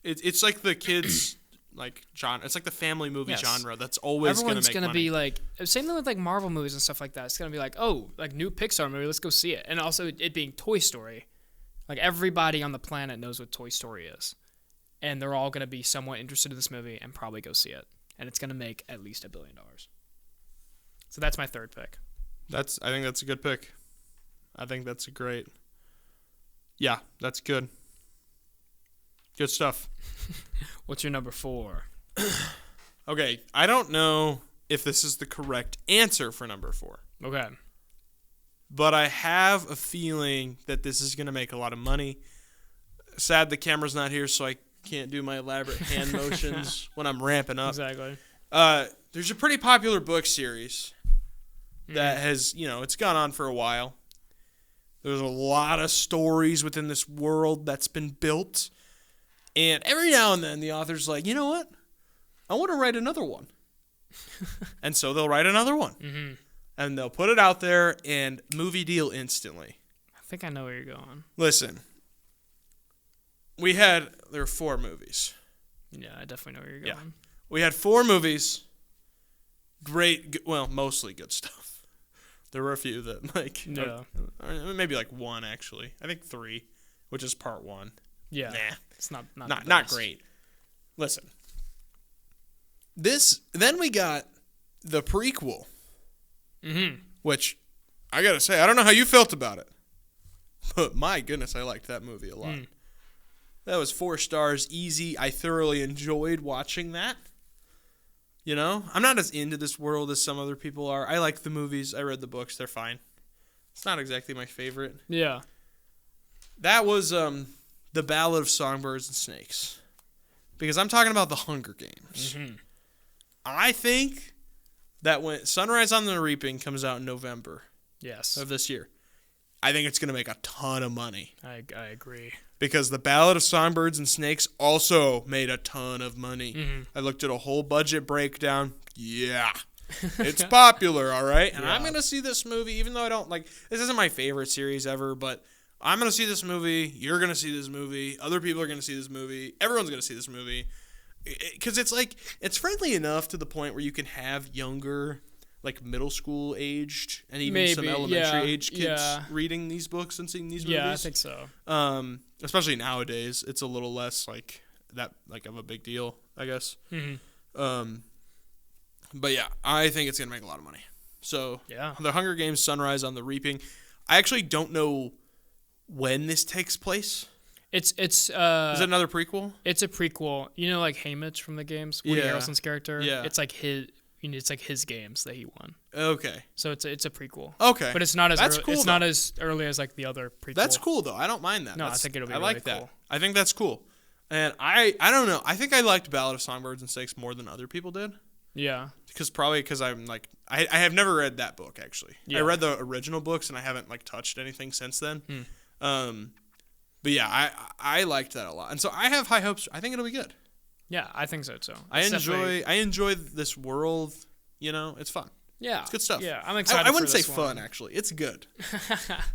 Speaker 1: It's like the kids' like genre. It's like the family movie genre. That's always going to make money.
Speaker 2: Everyone's going to be like, same thing with like Marvel movies and stuff like that. It's going to be like, oh, like new Pixar movie, let's go see it. And also it being Toy Story. Like everybody on the planet knows what Toy Story is. And they're all going to be somewhat interested in this movie and probably go see it. And it's going to make at least $1 billion. So that's my third pick.
Speaker 1: I think that's a good pick. I think that's a great. Yeah, that's good. Good stuff.
Speaker 2: What's your number 4?
Speaker 1: Okay, I don't know if this is the correct answer for number 4.
Speaker 2: Okay.
Speaker 1: But I have a feeling that this is going to make a lot of money. Sad the camera's not here, so I can't do my elaborate hand motions when I'm ramping up.
Speaker 2: Exactly.
Speaker 1: There's a pretty popular book series that has, it's gone on for a while. There's a lot of stories within this world that's been built. And every now and then the author's like, you know what? I want to write another one. And so they'll write another one. Mm-hmm. And they'll put it out there and movie deal instantly.
Speaker 2: I think I know where you're going.
Speaker 1: Listen. There were 4 movies.
Speaker 2: Yeah, I definitely know where you're going.
Speaker 1: Yeah. We had 4 movies. Mostly good stuff. There were a few that, maybe like 1, actually. I think 3, which is part 1.
Speaker 2: Yeah.
Speaker 1: Nah.
Speaker 2: It's not
Speaker 1: great. Listen. Then we got the prequel.
Speaker 2: Mm-hmm.
Speaker 1: Which, I gotta say, I don't know how you felt about it. But my goodness, I liked that movie a lot. That was 4 stars, easy. I thoroughly enjoyed watching that. I'm not as into this world as some other people are. I like the movies. I read the books. They're fine. It's not exactly my favorite.
Speaker 2: Yeah.
Speaker 1: That was The Ballad of Songbirds and Snakes because I'm talking about the Hunger Games.
Speaker 2: Mm-hmm.
Speaker 1: I think that when Sunrise on the Reaping comes out in November
Speaker 2: Yes.
Speaker 1: of this year, I think it's going to make a ton of money.
Speaker 2: I agree.
Speaker 1: Because the Ballad of Songbirds and Snakes also made a ton of money.
Speaker 2: Mm-hmm.
Speaker 1: I looked at a whole budget breakdown. Yeah. It's popular, all right? And I'm going to see this movie, even though I don't like... This isn't my favorite series ever, but I'm going to see this movie. You're going to see this movie. Other people are going to see this movie. Everyone's going to see this movie. Because it's like... It's friendly enough to the point where you can have younger... like middle school aged and even some elementary age kids reading these books and seeing these movies.
Speaker 2: Yeah, I think so.
Speaker 1: Especially nowadays, it's a little less like that like of a big deal, I guess.
Speaker 2: Mm-hmm.
Speaker 1: But yeah, I think it's gonna make a lot of money. So
Speaker 2: yeah,
Speaker 1: the Hunger Games Sunrise on the Reaping. I actually don't know when this takes place.
Speaker 2: It's is it
Speaker 1: another prequel?
Speaker 2: It's a prequel. You know, like Haymitch from the games, Woody Harrelson's character.
Speaker 1: Yeah,
Speaker 2: it's like his. It's like his games that he won.
Speaker 1: Okay.
Speaker 2: So it's a prequel.
Speaker 1: Okay.
Speaker 2: But it's not as
Speaker 1: cool,
Speaker 2: it's not as early as like the other prequel.
Speaker 1: That's cool though. I don't mind that.
Speaker 2: No, I think it'll be
Speaker 1: I
Speaker 2: really
Speaker 1: like
Speaker 2: cool.
Speaker 1: that. I think that's cool. And I don't know. I think I liked Ballad of Songbirds and Snakes more than other people did.
Speaker 2: Yeah.
Speaker 1: Because I'm like I have never read that book actually.
Speaker 2: Yeah.
Speaker 1: I read the original books and I haven't like touched anything since then. But yeah, I liked that a lot. And so I have high hopes. I think it'll be good.
Speaker 2: Yeah, I think so too.
Speaker 1: I enjoy this world. You know, it's fun.
Speaker 2: Yeah,
Speaker 1: it's good stuff.
Speaker 2: Yeah, I'm excited.
Speaker 1: I wouldn't
Speaker 2: for
Speaker 1: say
Speaker 2: this
Speaker 1: fun
Speaker 2: one.
Speaker 1: actually. It's good.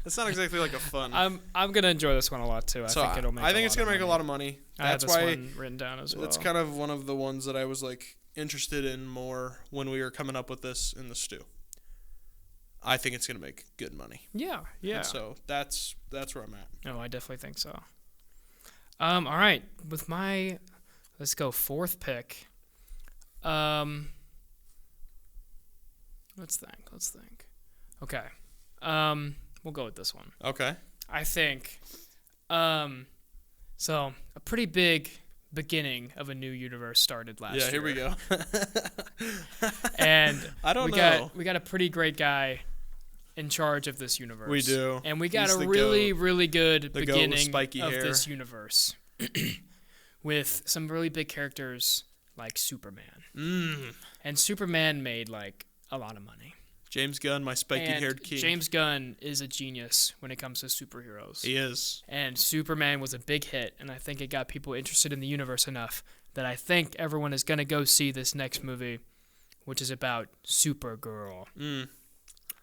Speaker 1: It's not exactly like a fun.
Speaker 2: I'm gonna enjoy this one a lot too. I think it'll make.
Speaker 1: I think it's gonna make a lot of money.
Speaker 2: That's why I had this one written down as well.
Speaker 1: It's kind of one of the ones that I was like interested in more when we were coming up with this in the stew. I think it's gonna make good money.
Speaker 2: Yeah.
Speaker 1: And so that's where I'm at.
Speaker 2: No, I definitely think so. All right, with my let's go fourth pick. Let's think. Okay. We'll go with this one.
Speaker 1: Okay.
Speaker 2: I think so a pretty big beginning of a new universe started last year.
Speaker 1: Yeah, here we go.
Speaker 2: And
Speaker 1: I don't know.
Speaker 2: We got a pretty great guy in charge of this universe.
Speaker 1: We do.
Speaker 2: And we got a really good beginning of
Speaker 1: hair.
Speaker 2: this universe with some really big characters like Superman. And Superman made like a lot of money.
Speaker 1: James Gunn, my spiky-haired king.
Speaker 2: James Gunn is a genius when it comes to superheroes.
Speaker 1: He is.
Speaker 2: And Superman was a big hit, and I think it got people interested in the universe enough that I think everyone is going to go see this next movie, which is about Supergirl.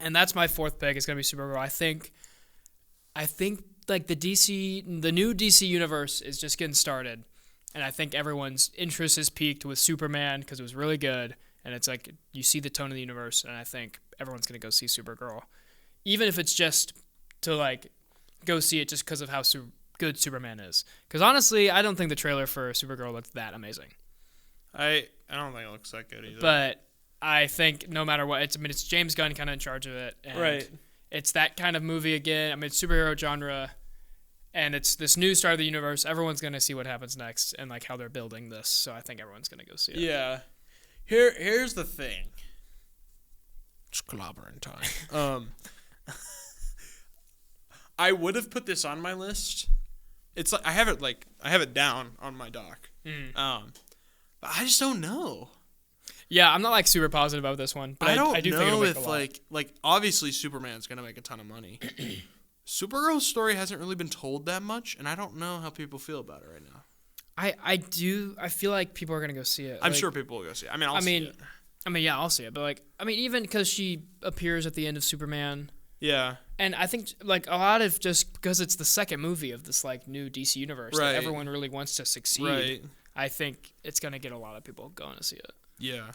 Speaker 2: And that's my fourth pick. It's going to be Supergirl. I think like the new DC universe is just getting started, and I think everyone's interest is peaked with Superman because it was really good. And it's like you see the tone of the universe, and I think everyone's going to go see Supergirl. Even if it's just to like go see it just because of how good Superman is. Because honestly, I don't think the trailer for Supergirl looks that amazing.
Speaker 1: I don't think it looks that good either.
Speaker 2: But I think no matter what, it's James Gunn kind of in charge of it. And
Speaker 1: right.
Speaker 2: It's that kind of movie again. I mean, it's superhero genre. And it's this new start of the universe. Everyone's going to see what happens next and like how they're building this. So I think everyone's going to go see it.
Speaker 1: Yeah. Here's the thing. It's clobbering time. I would have put this on my list. It's like I have it down on my doc. But I just don't know.
Speaker 2: Yeah, I'm not like super positive about this one, but I do think it'll make a lot.
Speaker 1: like obviously Superman's gonna make a ton of money. Supergirl's story hasn't really been told that much, and I don't know how people feel about it right now.
Speaker 2: I feel like people are gonna go see it.
Speaker 1: I'm sure people will go see it. I'll see it.
Speaker 2: Yeah, I'll see it. But like, even because she appears at the end of Superman.
Speaker 1: Yeah.
Speaker 2: And I think like a lot of just because it's the second movie of this like new DC universe that everyone really wants to succeed.
Speaker 1: Right.
Speaker 2: I think it's gonna get a lot of people going to see it.
Speaker 1: Yeah.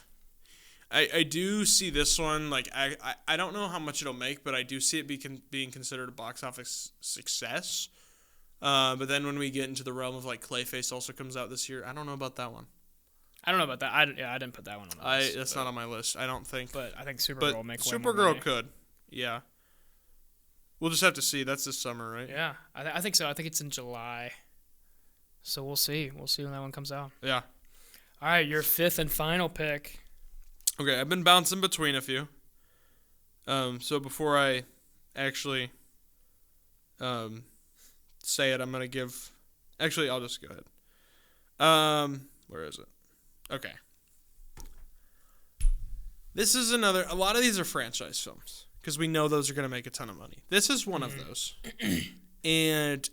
Speaker 1: I do see this one, like, I don't know how much it'll make, but I do see it being considered a box office success. But then when we get into the realm of, like, Clayface also comes out this year, I don't know about that one.
Speaker 2: I don't know about that. I didn't put that one on the list.
Speaker 1: That's not on my list, I don't think.
Speaker 2: But I think Supergirl will make way more
Speaker 1: Supergirl
Speaker 2: money.
Speaker 1: could, yeah. We'll just have to see. That's this summer, right?
Speaker 2: Yeah, I think so. I think it's in July. So we'll see. We'll see when that one comes out.
Speaker 1: Yeah.
Speaker 2: All right, your fifth and final pick.
Speaker 1: Okay, I've been bouncing between a few. So before I actually say it, I'm going to give... Actually, I'll just go ahead. Where is it? Okay. This is another. A lot of these are franchise films because we know those are going to make a ton of money. This is one of those, and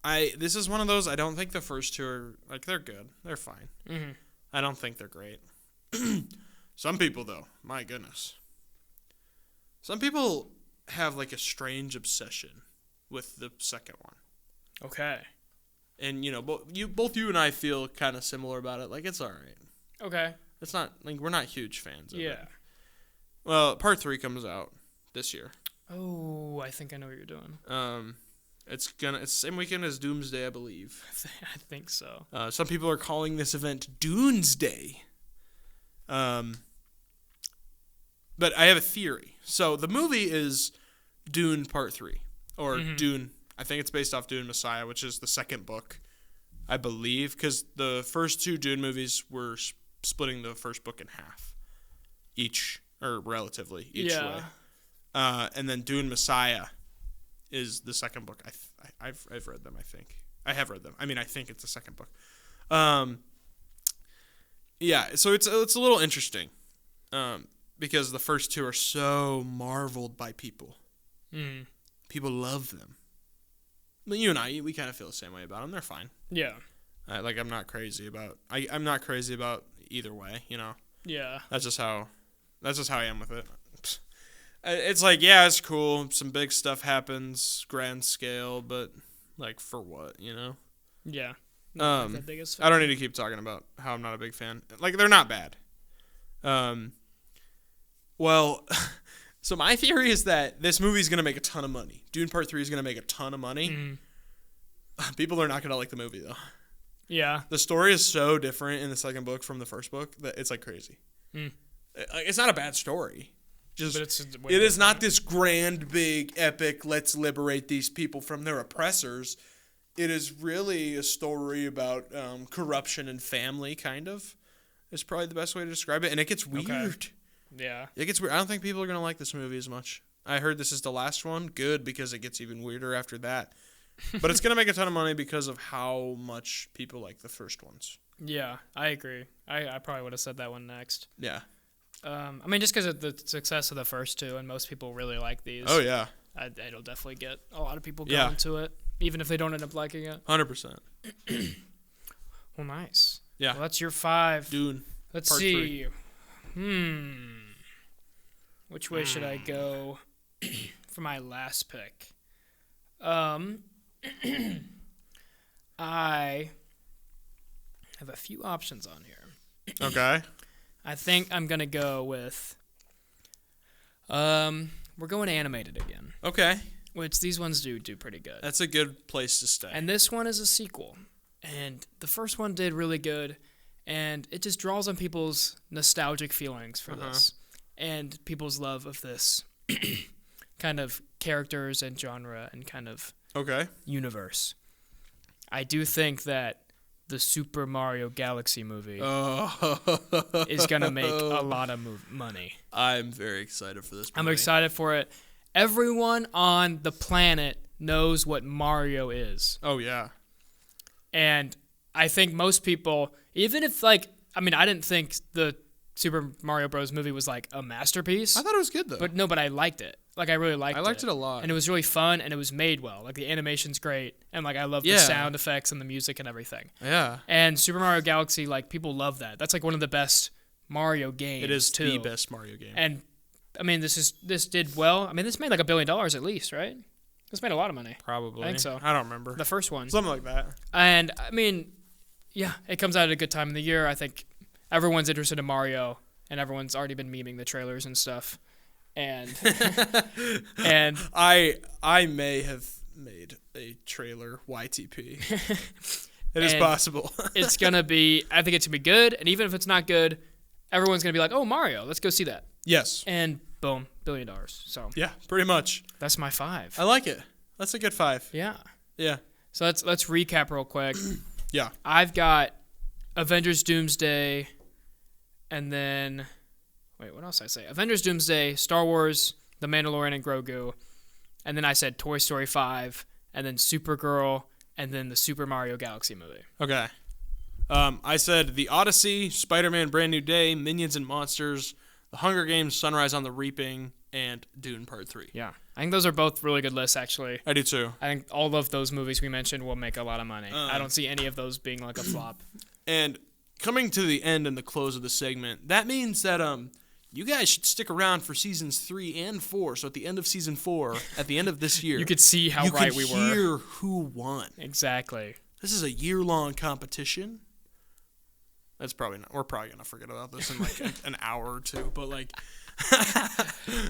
Speaker 1: this is one of those. I don't think the first two are like they're good. They're fine.
Speaker 2: Mm-hmm.
Speaker 1: I don't think they're great. Some people though, my goodness. Some people have like a strange obsession with the second one.
Speaker 2: Okay.
Speaker 1: And both you and I feel kind of similar about it. Like it's all right.
Speaker 2: Okay.
Speaker 1: It's not like we're not huge fans of it.
Speaker 2: Yeah.
Speaker 1: Well, part 3 comes out this year.
Speaker 2: Oh, I think I know what you're doing.
Speaker 1: It's the same weekend as Doomsday, I believe.
Speaker 2: I think so.
Speaker 1: Some people are calling this event Doomsday. But I have a theory. So the movie is Dune Part 3. Or Dune. I think it's based off Dune Messiah, which is the second book, I believe. Because the first 2 Dune movies were splitting the first book in half. Each way. And then Dune Messiah is the second book. I've read them, I think. I have read them. I mean, I think it's the second book. Yeah, so it's a little interesting. Because the first 2 are so marveled by people.
Speaker 2: Mm.
Speaker 1: People love them. But you and I, we kind of feel the same way about them. They're fine.
Speaker 2: Yeah.
Speaker 1: I'm not crazy about. I'm not crazy about either way.
Speaker 2: Yeah.
Speaker 1: That's just how I am with it. It's like, yeah, it's cool. Some big stuff happens, grand scale, but like for what,
Speaker 2: Yeah. Not the biggest fan.
Speaker 1: I don't need to keep talking about how I'm not a big fan. Like they're not bad. Well, so my theory is that this movie is going to make a ton of money. Dune Part 3 is going to make a ton of money. Mm. People are not going to like the movie, though.
Speaker 2: Yeah.
Speaker 1: The story is so different in the second book from the first book that it's like crazy. Mm. It's not a bad story. It is not this grand, big, epic, let's liberate these people from their oppressors. It is really a story about corruption and family, kind of. Is probably the best way to describe it. And it gets weird.
Speaker 2: Okay. Yeah.
Speaker 1: It gets weird. I don't think people are going to like this movie as much. I heard this is the last one. Good, because it gets even weirder after that. But it's going to make a ton of money because of how much people like the first ones.
Speaker 2: Yeah, I agree. I probably would have said that one next.
Speaker 1: Yeah.
Speaker 2: I mean, just because of the success of the first 2, and most people really like these.
Speaker 1: Oh, yeah.
Speaker 2: It'll definitely get a lot of people going to it, even if they don't end up liking it.
Speaker 1: 100%.
Speaker 2: Well, nice.
Speaker 1: Yeah.
Speaker 2: Well, that's your 5.
Speaker 1: Dune.
Speaker 2: Let's
Speaker 1: Part
Speaker 2: see.
Speaker 1: 3.
Speaker 2: Which way should I go for my last pick? I have a few options on here.
Speaker 1: Okay.
Speaker 2: I think I'm going to go with... we're going animated again.
Speaker 1: Okay.
Speaker 2: Which these ones do pretty good.
Speaker 1: That's a good place to stay.
Speaker 2: And this one is a sequel. And the first one did really good. And it just draws on people's nostalgic feelings for this. And people's love of this kind of characters and genre and kind of universe. I do think that the Super Mario Galaxy movie is going to make a lot of money.
Speaker 1: I'm very excited for this movie.
Speaker 2: I'm excited for it. Everyone on the planet knows what Mario is.
Speaker 1: Oh, yeah.
Speaker 2: And I think most people, even if I didn't think the Super Mario Bros. Movie was like a masterpiece.
Speaker 1: I thought it was good, though.
Speaker 2: But I liked it. Like, I really liked it.
Speaker 1: I liked it a lot.
Speaker 2: And it was really fun, and it was made well. Like, the animation's great, and, like, I love the sound effects and the music and everything.
Speaker 1: Yeah.
Speaker 2: And Super Mario Galaxy, like, people love that. That's, like, one of the best Mario games,
Speaker 1: It is
Speaker 2: too.
Speaker 1: the best Mario game.
Speaker 2: And, I mean, this did well. I mean, this made, like, $1 billion at least, right? This made a lot of money.
Speaker 1: Probably.
Speaker 2: I think so.
Speaker 1: I don't remember.
Speaker 2: The first one.
Speaker 1: Something like that.
Speaker 2: And, I mean, yeah, it comes out at a good time of the year. I think everyone's interested in Mario, and everyone's already been memeing the trailers and stuff. And
Speaker 1: I may have made a trailer YTP. It is possible.
Speaker 2: It's gonna be. I think it's gonna be good. And even if it's not good, everyone's gonna be like, "Oh, Mario, let's go see that."
Speaker 1: Yes.
Speaker 2: And boom, $1 billion. So
Speaker 1: yeah, pretty much.
Speaker 2: That's my 5.
Speaker 1: I like it. That's a good 5.
Speaker 2: Yeah.
Speaker 1: Yeah.
Speaker 2: So let's recap real quick.
Speaker 1: Yeah.
Speaker 2: I've got Avengers Doomsday, and then. Wait, what else did I say? Avengers Doomsday, Star Wars, The Mandalorian, and Grogu. And then I said Toy Story 5, and then Supergirl, and then the Super Mario Galaxy movie.
Speaker 1: Okay. I said The Odyssey, Spider-Man Brand New Day, Minions and Monsters, The Hunger Games, Sunrise on the Reaping, and Dune Part 3.
Speaker 2: Yeah. I think those are both really good lists, actually.
Speaker 1: I do too.
Speaker 2: I think all of those movies we mentioned will make a lot of money. I don't see any of those being like a flop.
Speaker 1: And coming to the end and the close of the segment, that means that you guys should stick around for seasons 3 and 4. So at the end of season 4, at the end of this year,
Speaker 2: You could see how right we were.
Speaker 1: You could hear who won.
Speaker 2: Exactly.
Speaker 1: This is a year-long competition. That's probably not. We're probably gonna forget about this in like an hour or two. But like,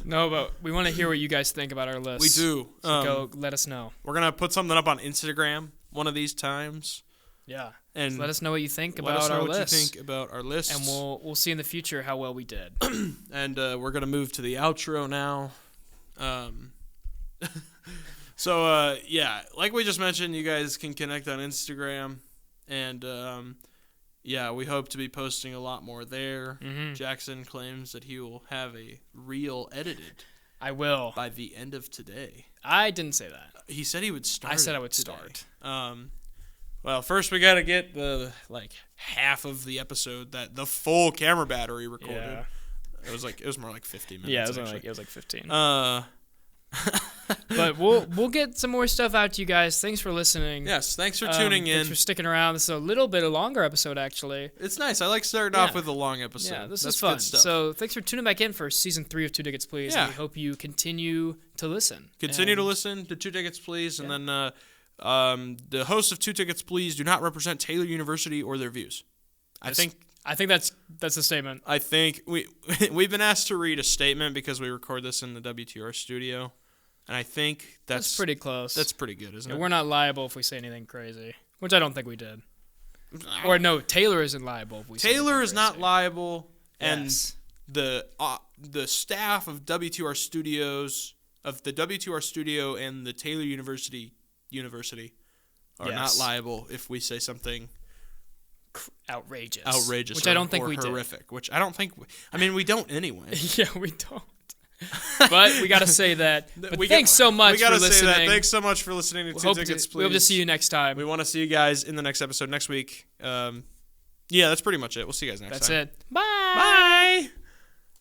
Speaker 2: No, but we want to hear what you guys think about our list.
Speaker 1: we do.
Speaker 2: So go let us know.
Speaker 1: We're gonna put something up on Instagram one of these times,
Speaker 2: Yeah.
Speaker 1: and
Speaker 2: So let us know what you think
Speaker 1: let us
Speaker 2: about
Speaker 1: know
Speaker 2: our
Speaker 1: what
Speaker 2: list.
Speaker 1: you think about our lists.
Speaker 2: And we'll see in the future how well we did.
Speaker 1: And we're gonna move to the outro now. So yeah, like we just mentioned, you guys can connect on Instagram, and yeah, we hope to be posting a lot more there.
Speaker 2: Mhm.
Speaker 1: Jackson claims that he will have a reel edited
Speaker 2: I will.
Speaker 1: by the end of today.
Speaker 2: I didn't say that.
Speaker 1: He said he would start.
Speaker 2: I said I
Speaker 1: it
Speaker 2: would
Speaker 1: today.
Speaker 2: start.
Speaker 1: Well, first we gotta get the half of the episode that the full camera battery recorded.
Speaker 2: Yeah.
Speaker 1: It was more like 50 minutes.
Speaker 2: Yeah, it was
Speaker 1: actually.
Speaker 2: like 15.
Speaker 1: Uh,
Speaker 2: But we'll get some more stuff out to you guys. Thanks for listening.
Speaker 1: yes, thanks for tuning in.
Speaker 2: Thanks for sticking around. This is a little bit a longer episode, actually.
Speaker 1: It's nice. I like starting
Speaker 2: Yeah.
Speaker 1: off with a long episode.
Speaker 2: Yeah, this
Speaker 1: That's
Speaker 2: is fun.
Speaker 1: good stuff.
Speaker 2: So thanks for tuning back in for season 3 of 2 Tickets Please.
Speaker 1: Yeah.
Speaker 2: And we hope you continue to listen.
Speaker 1: Continue to
Speaker 2: And
Speaker 1: listen to 2 Tickets Please, and then the hosts of 2 Tickets Please do not represent Taylor University or their views. I think
Speaker 2: that's a statement.
Speaker 1: we've been asked to read a statement because we record this in the WTR studio, and I think
Speaker 2: That's pretty close.
Speaker 1: That's pretty good, isn't
Speaker 2: Yeah,
Speaker 1: it?
Speaker 2: we're not liable if we say anything crazy, which I don't think we did. Or no, Taylor isn't liable if we say
Speaker 1: Taylor
Speaker 2: anything
Speaker 1: is not
Speaker 2: crazy.
Speaker 1: liable, and
Speaker 2: Yes.
Speaker 1: the staff of WTR Studios, of the WTR studio and the Taylor University are not
Speaker 2: Yes.
Speaker 1: liable if we say something
Speaker 2: outrageous.
Speaker 1: outrageous,
Speaker 2: Which I don't think
Speaker 1: or
Speaker 2: we did.
Speaker 1: horrific. Which I don't think. I mean, we don't anyway.
Speaker 2: Yeah, we don't. But we got to say that. But
Speaker 1: We
Speaker 2: thanks so much
Speaker 1: We gotta
Speaker 2: for
Speaker 1: say
Speaker 2: listening.
Speaker 1: that. Thanks so much for listening to 2 Tickets Please.
Speaker 2: We hope to see you next time.
Speaker 1: We want to see you guys in the next episode next week. Yeah, that's pretty much it. We'll see you guys next
Speaker 2: That's
Speaker 1: time.
Speaker 2: it. Bye.
Speaker 1: Bye.